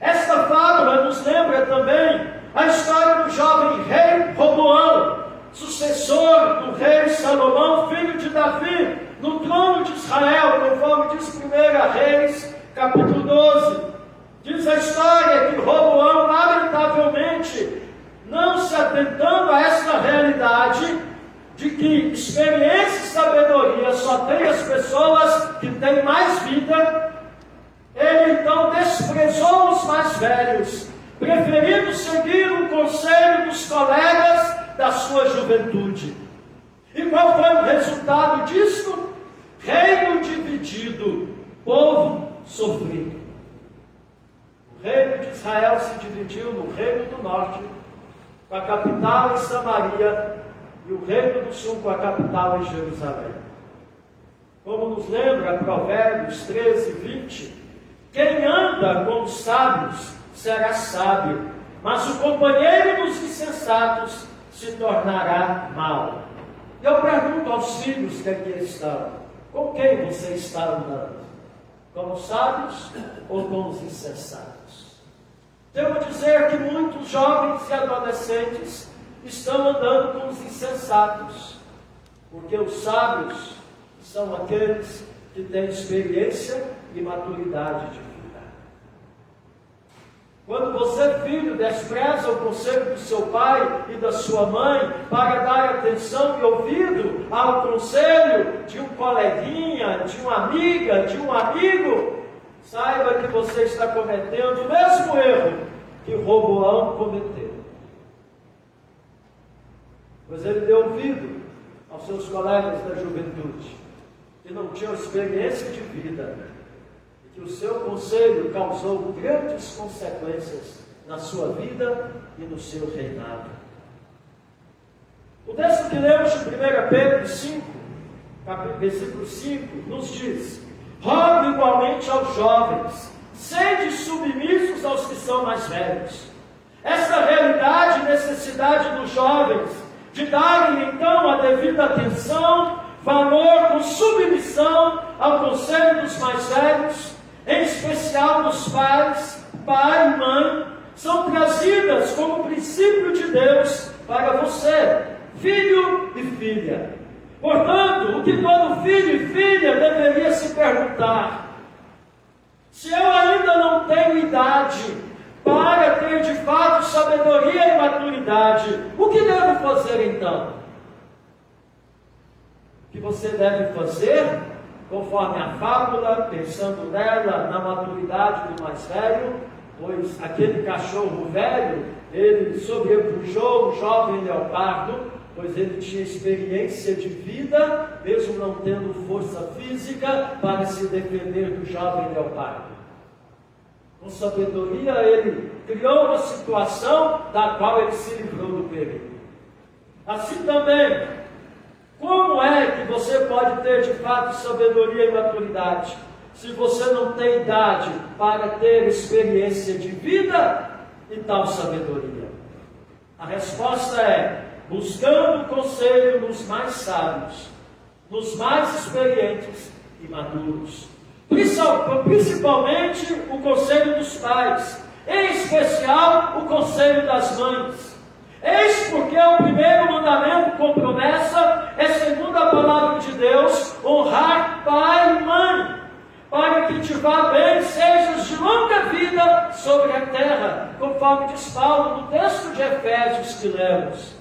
Esta fábula nos lembra também a história do jovem rei Roboão, sucessor do rei Salomão, filho de Davi, no trono de Israel, conforme diz 1 Reis, capítulo 12. Diz a história que Roboão, lamentavelmente, não se atentando a esta realidade de que experiência e sabedoria só tem as pessoas que têm mais vida, ele então desprezou os mais velhos, preferindo seguir o conselho dos colegas da sua juventude. E qual foi o resultado disso? Reino dividido, povo sofrido. O reino de Israel se dividiu no reino do norte, com a capital em Samaria, e o reino do sul com a capital em Jerusalém. Como nos lembra Provérbios 13, 20, quem anda com os sábios será sábio, mas o companheiro dos insensatos se tornará mau. E eu pergunto aos filhos que aqui estão: com quem você está andando? Com os sábios ou com os insensatos? Devo dizer que muitos jovens e adolescentes estão andando com os insensatos, porque os sábios são aqueles que têm experiência e maturidade de vida. Quando você, filho, despreza o conselho do seu pai e da sua mãe para dar atenção e ouvido ao conselho de um coleguinha, de uma amiga, de um amigo, saiba que você está cometendo o mesmo erro que Roboão cometeu. Pois ele deu ouvido aos seus colegas da juventude, que não tinham experiência de vida, e que o seu conselho causou grandes consequências na sua vida e no seu reinado. O texto que lemos de 1 Pedro 5, versículo 5, nos diz: rogo igualmente aos jovens, sede submissos aos que são mais velhos. Essa realidade e necessidade dos jovens de darem então a devida atenção, valor com submissão ao conselho dos mais velhos, em especial dos pais, pai e mãe, são trazidas como princípio de Deus para você, filho e filha. Portanto, o que todo filho e filha deveria se perguntar: se eu ainda não tenho idade para ter de fato sabedoria e maturidade, o que devo fazer então? O que você deve fazer, conforme a fábula, pensando nela, na maturidade do mais velho, pois aquele cachorro velho, ele sobrepujou o jovem leopardo, pois ele tinha experiência de vida, mesmo não tendo força física para se defender do jovem leopardo. Com sabedoria, ele criou uma situação da qual ele se livrou do perigo. Assim também, como é que você pode ter de fato sabedoria e maturidade, se você não tem idade para ter experiência de vida e tal sabedoria? A resposta é: buscando conselho nos mais sábios, nos mais experientes e maduros. Principalmente o conselho dos pais, em especial o conselho das mães. Eis porque o primeiro mandamento com promessa é, segundo a palavra de Deus, honrar pai e mãe, para que te vá bem, sejas de longa vida sobre a terra, conforme diz Paulo no texto de Efésios que lemos.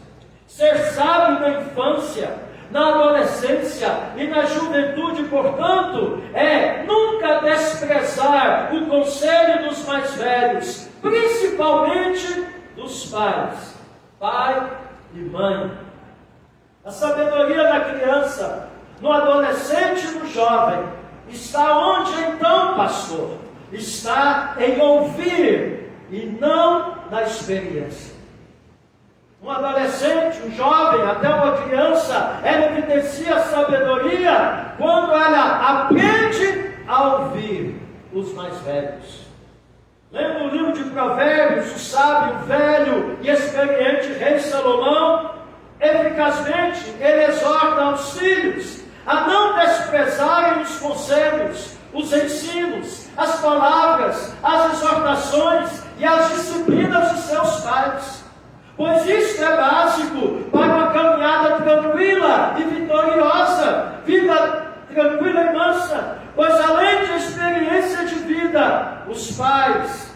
Ser sábio na infância, na adolescência e na juventude, portanto, é nunca desprezar o conselho dos mais velhos, principalmente dos pais, pai e mãe. A sabedoria da criança, no adolescente e no jovem, está onde então, pastor? Está em ouvir e não na experiência. Um adolescente, um jovem, até uma criança, ela evidencia a sabedoria quando ela aprende a ouvir os mais velhos. Lembra o livro de Provérbios, o sábio, velho e experiente rei Salomão? Eficazmente, ele exorta aos filhos a não desprezarem os conselhos, os ensinos, as palavras, as exortações e as disciplinas de seus pais. Pois isso é básico para uma caminhada tranquila e vitoriosa, vida tranquila e mansa. Pois além de experiência de vida, os pais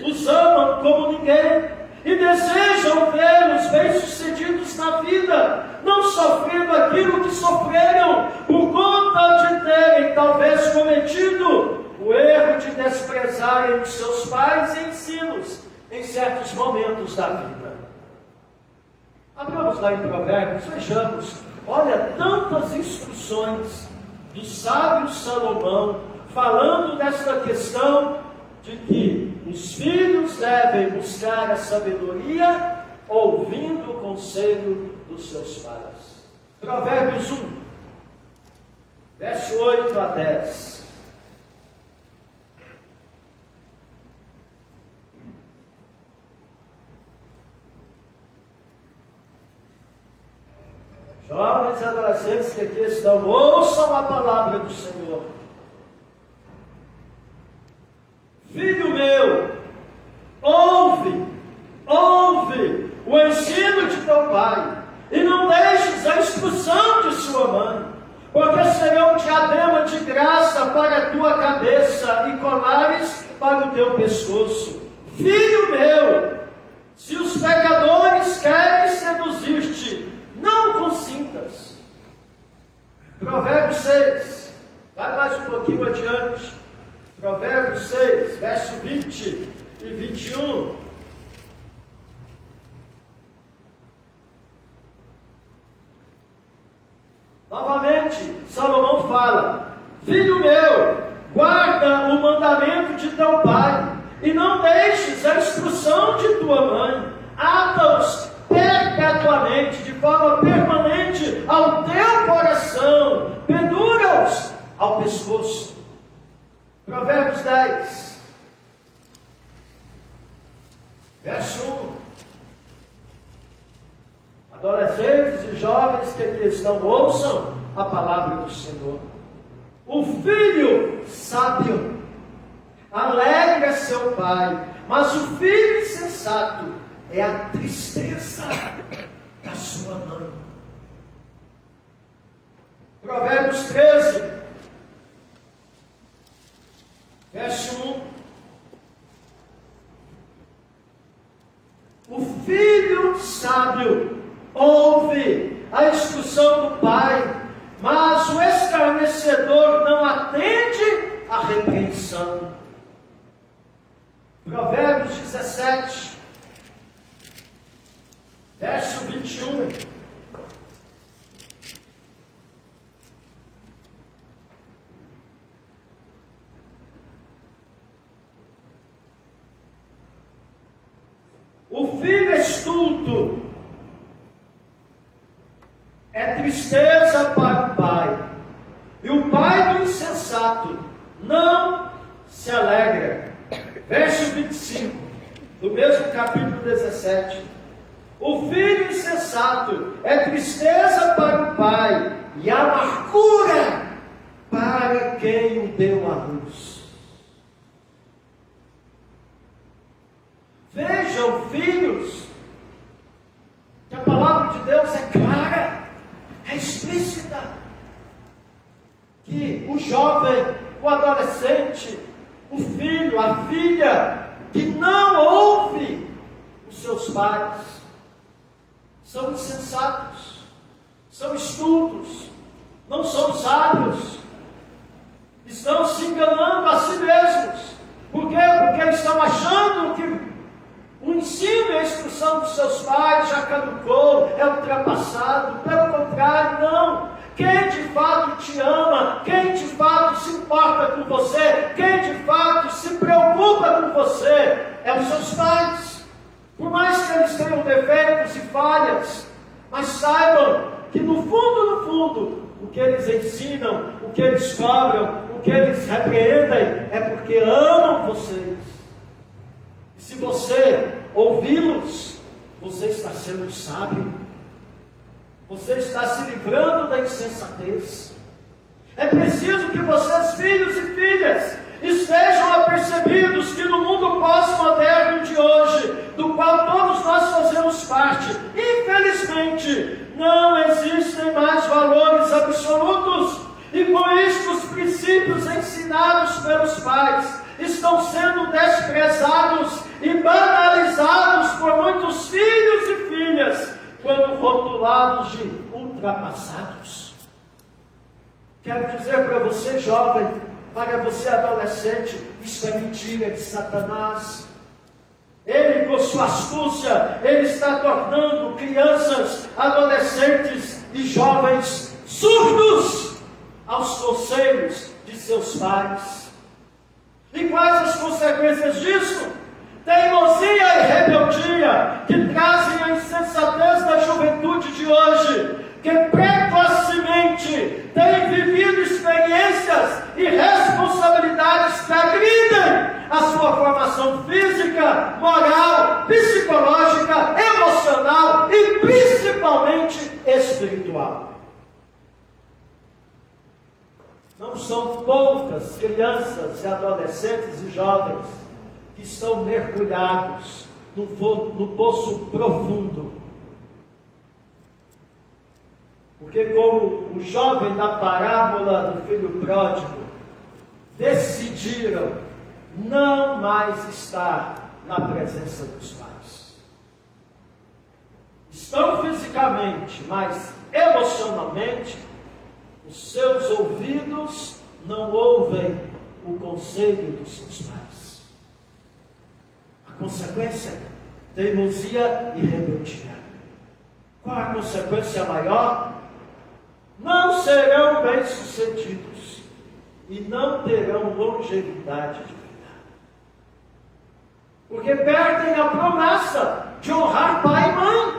os amam como ninguém e desejam vê-los bem-sucedidos na vida, não sofrendo aquilo que sofreram por conta de terem talvez cometido o erro de desprezarem os seus pais e ensinos em certos momentos da vida. Abramos lá em Provérbios, vejamos, olha, tantas instruções do sábio Salomão, falando desta questão de que os filhos devem buscar a sabedoria, ouvindo o conselho dos seus pais. Provérbios 1, verso 8 a 10. Jovens e adolescentes que aqui estão, ouçam a palavra do Senhor. Filho meu, ouve o ensino de teu pai, e não deixes a instrução de sua mãe, porque serão diadema de graça para a tua cabeça e colares para o teu pescoço, Filho meu, se os pecadores querem seduzir-te, não consintas. Provérbios 6, vai mais um pouquinho adiante. Provérbios 6, verso 20 e 21. Novamente, Salomão fala: filho meu, guarda o mandamento de teu pai, e não deixes a instrução de tua mãe. Ata-os perpetuamente, de forma permanente, ao teu coração, pendura-os ao pescoço. Provérbios 10, verso 1. Adolescentes e jovens que aqui estão, ouçam a palavra do Senhor. O filho sábio alegra seu pai, mas o filho insensato é a tristeza da sua mãe. Provérbios 13, verso 1. O filho sábio ouve a instrução do pai, mas o escarnecedor não atende à repreensão. Provérbios 17, verso 21. O filho estulto é tristeza para o pai, e o pai do insensato não se alegra. Verso 25, do mesmo capítulo 17. O filho insensato é tristeza para o pai, e amargura para quem o deu à luz. Vejam, filhos, que a palavra de Deus é clara, é explícita, que o jovem, o adolescente, o filho, a filha, que não ouve os seus pais, são insensatos, são estúpidos, não são sábios, estão se enganando a si mesmos. Por quê? Porque estão achando que o ensino e a instrução dos seus pais já caducou, é ultrapassado. Pelo contrário, não. Quem de fato te ama, quem de fato se importa com você, quem de fato se preocupa com você, é os seus pais. Por mais que eles tenham defeitos e falhas, mas saibam que no fundo, o que eles ensinam, o que eles cobram, o que eles repreendem, é porque amam vocês. E se você ouvi-los, você está sendo sábio. Você está se livrando da insensatez. É preciso que vocês, filhos e filhas, estejam apercebidos que no mundo pós-moderno de hoje, do qual todos nós fazemos parte, infelizmente, não existem mais valores absolutos. E com isso, os princípios ensinados pelos pais estão sendo desprezados e banalizados por muitos filhos e filhas, quando rotulados de ultrapassados. Quero dizer para você, jovem, para você, adolescente, isso é mentira de Satanás. Ele, com sua astúcia, ele está tornando crianças, adolescentes e jovens surdos aos conselhos de seus pais. E quais as consequências disso? Teimosia e rebeldia, que trazem a insensatez da juventude de hoje, que precocemente tem vivido experiências e responsabilidades que agridem a sua formação física, moral, psicológica, emocional e principalmente espiritual. Não são poucas crianças e adolescentes e jovens que estão mergulhados no poço profundo. Porque como o jovem da parábola do filho pródigo, decidiram não mais estar na presença dos pais. Estão fisicamente, mas emocionalmente, os seus ouvidos não ouvem o conselho dos seus pais. A consequência, teimosia e rebeldia. Qual a consequência maior? Não serão bem-sucedidos e não terão longevidade de vida. Porque perdem a promessa de honrar pai e mãe,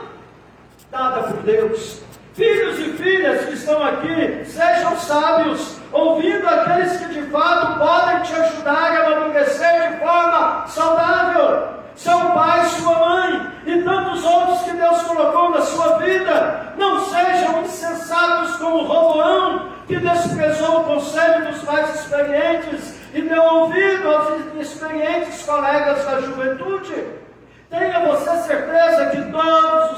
dada por Deus. Filhos e filhas que estão aqui, sejam sábios, ouvindo aqueles que de fato podem te ajudar a amadurecer de forma saudável. Seu pai, sua mãe e tantos outros que Deus colocou na sua vida. Não sejam insensatos como Roboão, que desprezou o conselho dos mais experientes e deu ouvido aos inexperientes colegas da juventude. Tenha você certeza que todos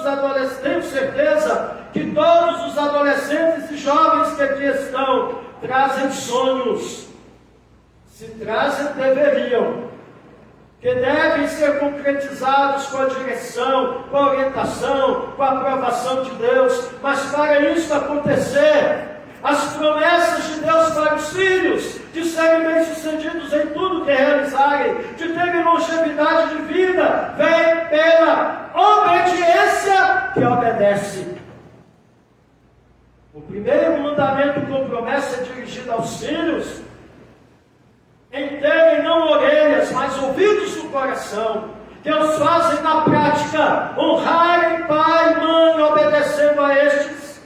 os adolescentes e jovens que aqui estão trazem sonhos. Se trazem, deveriam, que devem ser concretizados com a direção, com a orientação, com a aprovação de Deus. Mas para isso acontecer, as promessas de Deus para os filhos, de serem bem-sucedidos em tudo que realizarem, de terem longevidade de vida, vem pela obediência que obedece. O primeiro mandamento com promessa é dirigido aos filhos, em terem não orelhas, mas ouvidos do coração, que os fazem na prática honrarem pai e mãe, obedecendo a estes.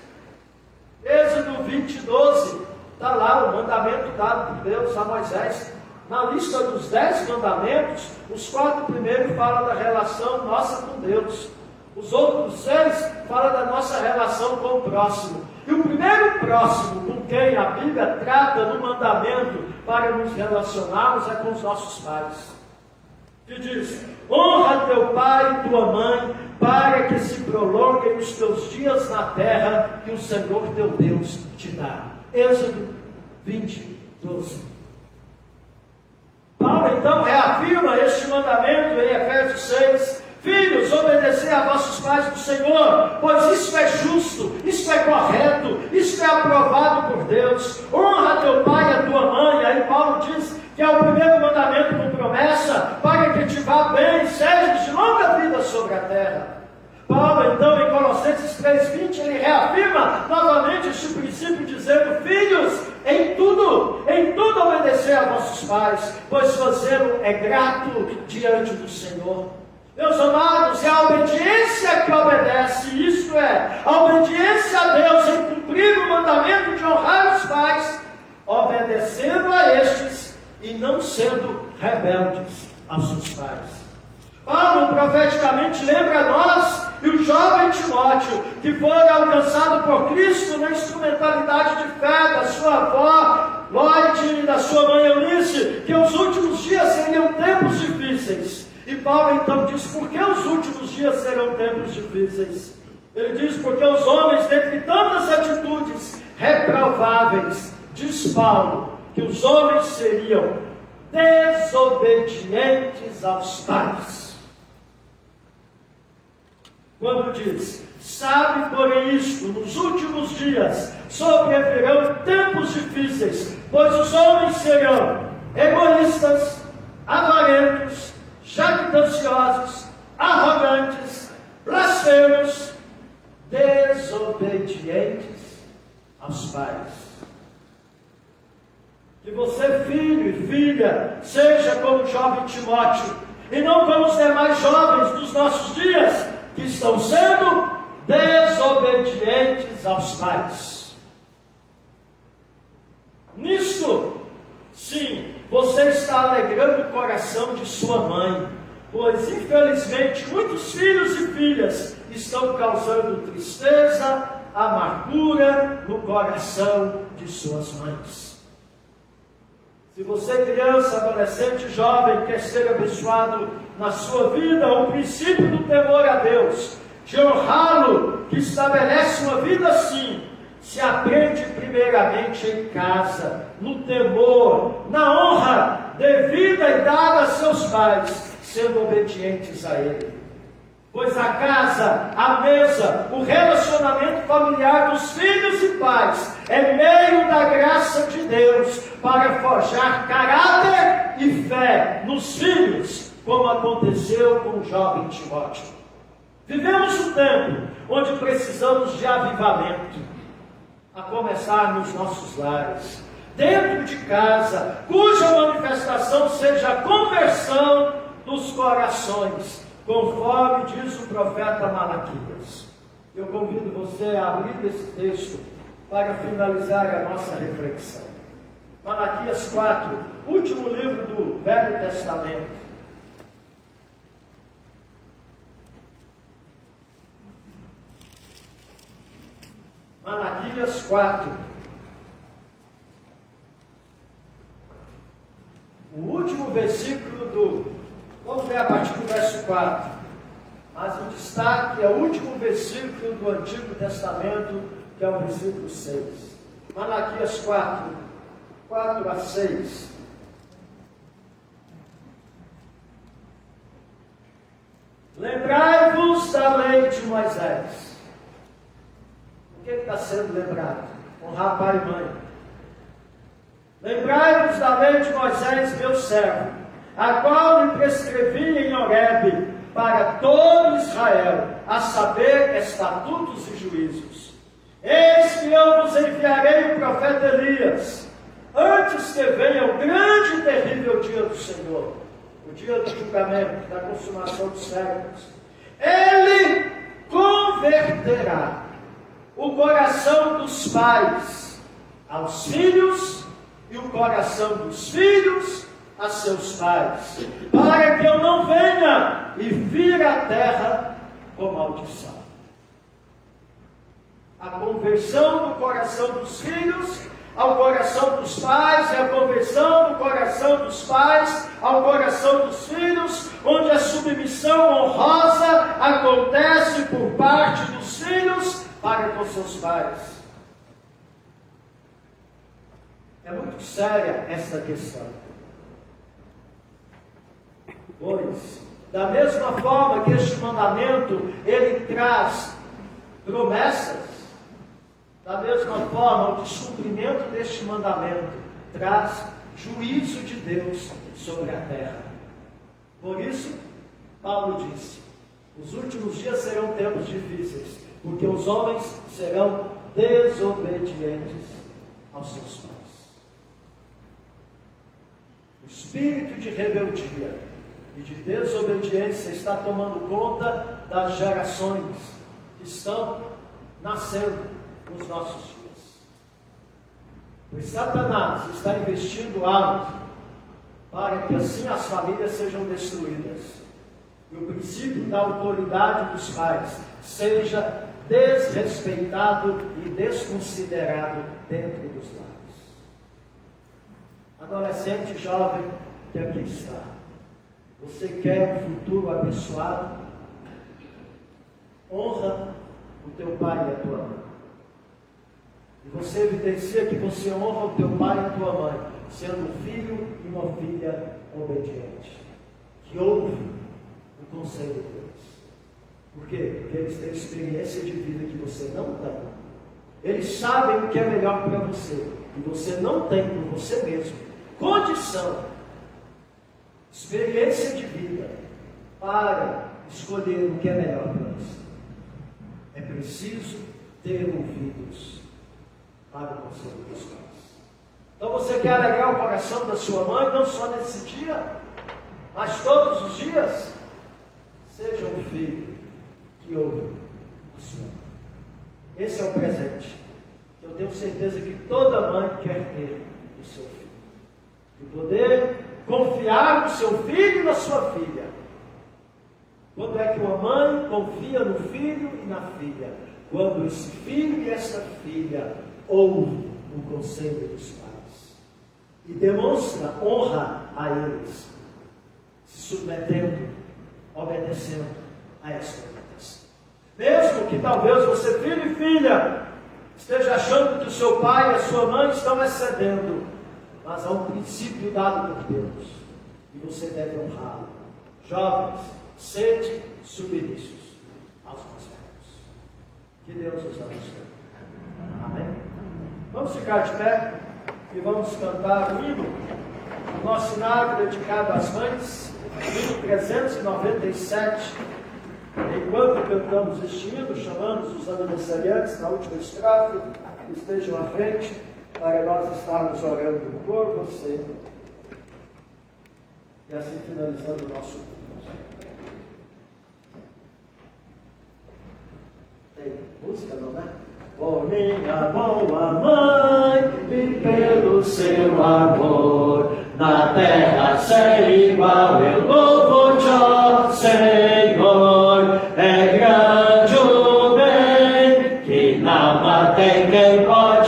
Êxodo 20:12, está lá o mandamento dado por Deus a Moisés. Na lista dos 10 mandamentos, os 4 primeiros falam da relação nossa com Deus. Os outros 6 falam da nossa relação com o próximo. E o primeiro próximo com quem a Bíblia trata no mandamento para nos relacionarmos é com os nossos pais. Que diz: honra teu pai e tua mãe, para que se prolonguem os teus dias na terra que o Senhor teu Deus te dá. Êxodo 20:12. Paulo então reafirma este mandamento em Efésios 6. Filhos, obedecei a vossos pais do Senhor, pois isso é justo, isso é correto, isso é aprovado por Deus. Honra teu pai e a tua mãe. Aí Paulo diz que é o primeiro mandamento com promessa, para que te vá bem, sejas de longa vida sobre a terra. Paulo então em Colossenses 3:20, ele reafirma novamente este princípio, dizendo: filhos, em tudo obedecer a vossos pais, pois fazê-lo é grato diante do Senhor. Meus amados, é a obediência que obedece, isto é, a obediência a Deus em cumprir o mandamento de honrar os pais, obedecendo a estes e não sendo rebeldes aos seus pais. Paulo profeticamente lembra a nós e o jovem Timóteo, que foi alcançado por Cristo na instrumentalidade de fé da sua avó Lloyd e da sua mãe Eunice, que os últimos dias seriam tempos difíceis. E Paulo então diz: por que os últimos dias serão tempos difíceis? Ele diz: porque os homens, dentre tantas atitudes reprováveis, diz Paulo, que os homens seriam desobedientes aos pais. Quando diz: sabe, porém, isto, nos últimos dias sobrevirão tempos difíceis, pois os homens serão egoístas, avarentos, jactanciosos, arrogantes, blasfemos, desobedientes aos pais. Que você, filho e filha, seja como o jovem Timóteo, e não como os demais jovens dos nossos dias, que estão sendo desobedientes aos pais. Nisto, sim, você está alegrando o coração de sua mãe, pois infelizmente muitos filhos e filhas estão causando tristeza, amargura no coração de suas mães. Se você, criança, adolescente, jovem, quer ser abençoado na sua vida, o princípio do temor a Deus, de honrá-lo, que estabelece uma vida assim, se aprende primeiramente em casa, no temor, na honra devida e dada a seus pais, sendo obedientes a Ele. Pois a casa, a mesa, o relacionamento familiar dos filhos e pais é meio da graça de Deus para forjar caráter e fé nos filhos, como aconteceu com o jovem Timóteo. Vivemos um tempo onde precisamos de avivamento, a começar nos nossos lares, dentro de casa, cuja manifestação seja a conversão dos corações, conforme diz o profeta Malaquias. Eu convido você a abrir esse texto para finalizar a nossa reflexão. Malaquias 4, último livro do Velho Testamento. Malaquias 4. O último versículo vamos ler a partir do verso 4. Mas o destaque é o último versículo do Antigo Testamento, que é o versículo 6. Malaquias 4, 4 a 6. Lembrai-vos da lei de Moisés. O que está sendo lembrado? Honrar pai e mãe. Lembrai-vos da lei de Moisés, meu servo, a qual lhe prescrevi em Horebe para todo Israel, a saber, estatutos e juízos. Eis que eu vos enviarei o profeta Elias, antes que venha o grande e terrível dia do Senhor, o dia do julgamento, da consumação dos séculos. Ele converterá o coração dos pais aos filhos e o coração dos filhos a seus pais, para que eu não venha e vire a terra com maldição. A conversão do coração dos filhos ao coração dos pais e a conversão do coração dos pais ao coração dos filhos, onde a submissão honrosa acontece por parte dos filhos para com seus pais. É muito séria essa questão. Pois, da mesma forma que este mandamento, ele traz promessas, da mesma forma, o descumprimento deste mandamento traz juízo de Deus sobre a terra. Por isso, Paulo disse, os últimos dias serão tempos difíceis, porque os homens serão desobedientes aos seus pais. O espírito de rebeldia e de desobediência está tomando conta das gerações que estão nascendo nos nossos dias. Pois Satanás está investindo algo para que assim as famílias sejam destruídas e o princípio da autoridade dos pais seja desrespeitado e desconsiderado dentro dos lares. Adolescente jovem que aqui está, você quer um futuro abençoado? Honra o teu pai e a tua mãe. E você evidencia que você honra o teu pai e a tua mãe, sendo um filho e uma filha obediente, que ouve o conselho deles. Por quê? Porque eles têm experiência de vida que você não tem. Eles sabem o que é melhor para você, e você não tem por você mesmo condição, experiência de vida para escolher o que é melhor para você. É preciso ter ouvidos para o conselho dos pais. Então você quer alegrar o coração da sua mãe, não só nesse dia, mas todos os dias? Seja um filho que ouve a sua mãe. Esse é o presente que eu tenho certeza que toda mãe quer ter do seu filho. De poder confiar no seu filho e na sua filha. Quando é que uma mãe confia no filho e na filha? Quando esse filho e essa filha ouve o conselho dos pais e demonstra honra a eles, se submetendo, obedecendo a essa orientação. Mesmo que talvez você, filho e filha, esteja achando que o seu pai e a sua mãe estão excedendo, mas há um princípio dado por Deus e você deve honrá-lo, Jovens, sede submissos aos mais velhos. Que Deus os abençoe. Amém? Vamos ficar de pé e vamos cantar o hino, o nosso hino dedicado às mães, hino 397. Enquanto cantamos este hino, chamamos os aniversariantes na última estrofe, que estejam à frente, para nós estarmos orando por você. E assim finalizando o nosso culto. Tem música, não é? Por minha boa mãe, e pelo seu amor, na terra sem igual, eu louvo-te, ó Senhor. É grande o bem, que não tem quem pode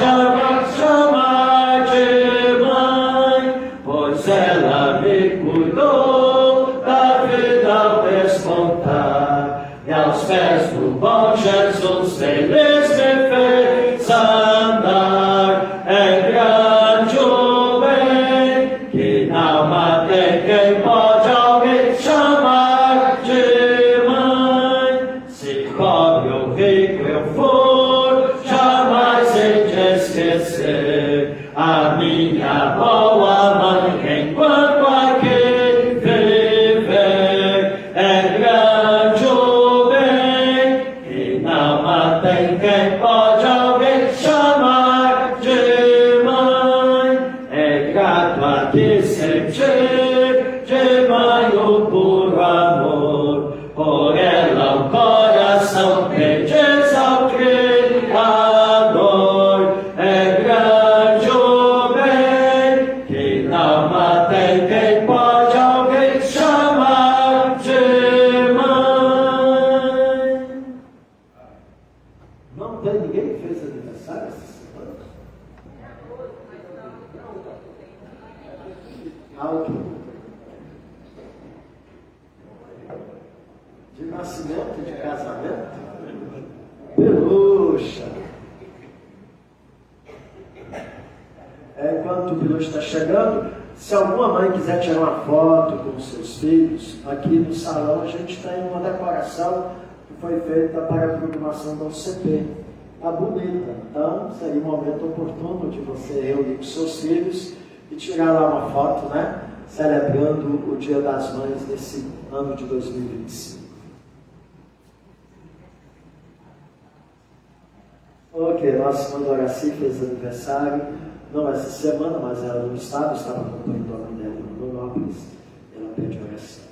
chamar de mãe, pois ela me cuidou da vida ao despontar, e aos pés do bom Jesus feliz me fez andar. É grande o bem, que não tem quem pode alguém chamar de mãe. Se pobre ou rico eu for, jamais hei de esquecer a minha boa mãe enquanto aqui viver. É grande o bem, que não tem quem pode alguém chamar de mãe. É grato aqui sentir de mãe o puro amor, por ela o coração bendiz ao Criador. É grande o bem, que não tem quem pode alguém chamar de mãe. Não tem ninguém que fez aniversário essa semana? Algo de nascimento, de casamento? Peluxa. Enquanto o Peluxa está chegando, se alguma mãe quiser tirar uma foto com os seus filhos, aqui no salão a gente tem uma decoração que foi feita para a programação da UCP. Está bonita, então seria um momento oportuno de você reunir com seus filhos e tirar lá uma foto, né? Celebrando o Dia das Mães desse ano de 2025. Ok, nossa irmã Doraci fez aniversário, não essa semana, mas ela no estado, estava acompanhando a mãe dela em Rondonópolis, ela pede oração.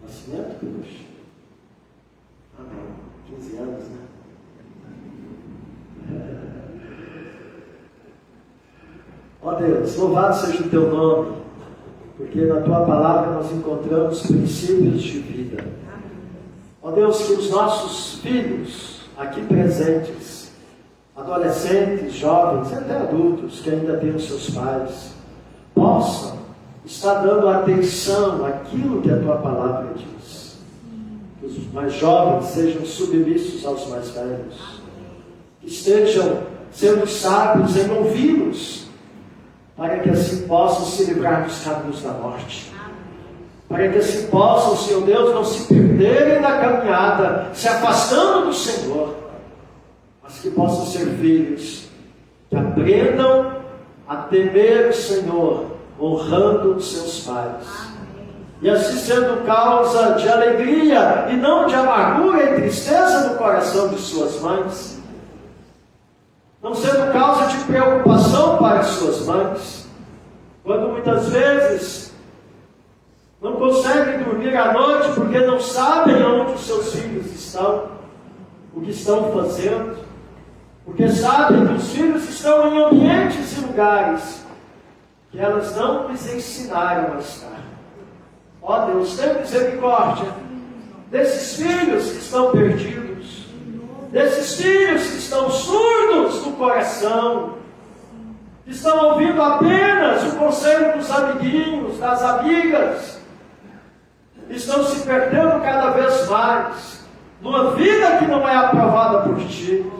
Nascimento, Peluxa? Amém. 15 anos, né? Ó Deus, louvado seja o teu nome, porque na tua palavra nós encontramos princípios de vida. Ó Deus, que os nossos filhos aqui presentes, adolescentes, jovens e até adultos que ainda têm os seus pais, possam estar dando atenção àquilo que a tua palavra diz. Que os mais jovens sejam submissos aos mais velhos, que estejam sendo sábios em ouvi-los, para que assim possam se livrar dos caminhos da morte, para que assim possam, Senhor Deus, não se perderem na caminhada, se afastando do Senhor, mas que possam ser filhos que aprendam a temer o Senhor, honrando os seus pais, e assim sendo causa de alegria e não de amargura e tristeza no coração de suas mães, não sendo causa de preocupação para as suas mães, quando muitas vezes não conseguem dormir à noite porque não sabem onde os seus filhos estão, o que estão fazendo, porque sabem que os filhos estão em ambientes e lugares que elas não lhes ensinaram a estar. Ó Deus, tenha misericórdia desses filhos que estão perdidos, desses filhos que estão surdos no coração, que estão ouvindo apenas o conselho dos amiguinhos, das amigas, estão se perdendo cada vez mais numa vida que não é aprovada por ti,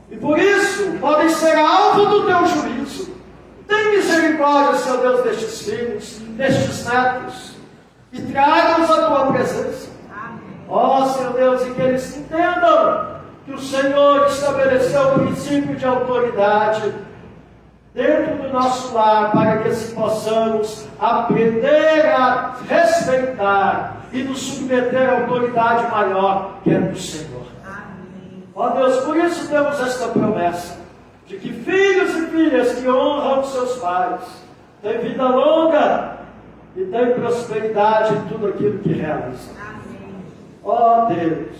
e por isso podem ser alvo do teu juízo. Tem misericórdia, Senhor Deus, destes filhos, destes netos, e traga-os à tua presença. Ó Senhor Deus, e que eles entendam que o Senhor estabeleceu o princípio de autoridade dentro do nosso lar, para que assim possamos aprender a respeitar e nos submeter à autoridade maior, que é do Senhor. Ó Deus, por isso temos esta promessa, de que filhos e filhas que honram seus pais têm vida longa e têm prosperidade em tudo aquilo que realizam. Ó Deus,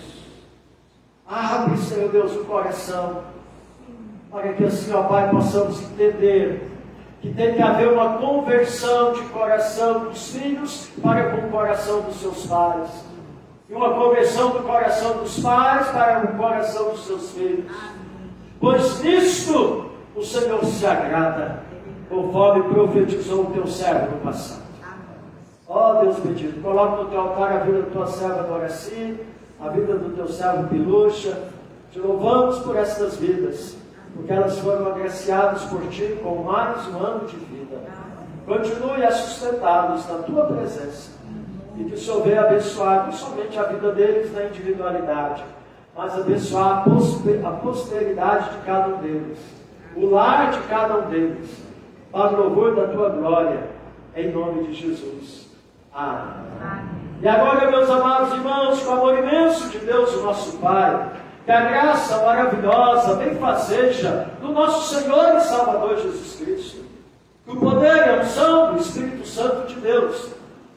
abre, Senhor Deus, o coração, para que assim, ó Pai, possamos entender que tem que haver uma conversão de coração dos filhos para com o coração dos seus pais, e uma conversão do coração dos pais para o coração dos seus filhos, pois nisto o Senhor se agrada, conforme profetizou o teu servo no passado. Ó Deus bendito, coloca no teu altar a vida da tua serva Doraci, a vida do teu servo Piluxa. Te louvamos por estas vidas, porque elas foram agraciadas por ti com mais um ano de vida. Continue a sustentá-los na tua presença, e que o Senhor venha abençoar não somente a vida deles na individualidade, mas abençoar a posteridade de cada um deles, o lar de cada um deles, para o louvor da tua glória, em nome de Jesus. Amém. E agora, meus amados irmãos, com o amor imenso de Deus, o nosso Pai, que a graça maravilhosa, benfazeja do nosso Senhor e Salvador Jesus Cristo, que o poder e a unção do Espírito Santo de Deus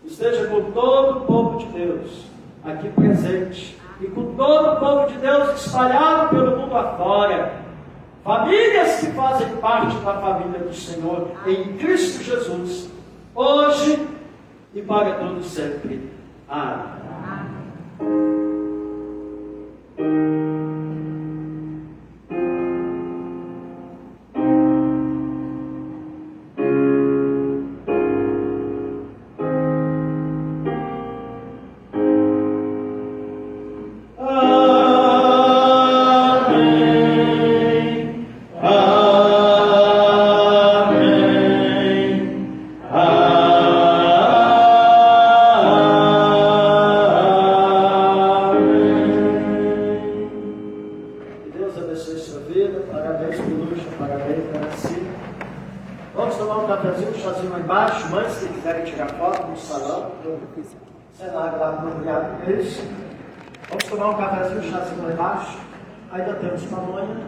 esteja com todo o povo de Deus aqui presente, e com todo o povo de Deus espalhado pelo mundo afora, famílias que fazem parte da família do Senhor em Cristo Jesus, hoje e para todos sempre. Amém. Vamos tomar um cafezinho, um chazinho lá embaixo. Ainda temos pamonha.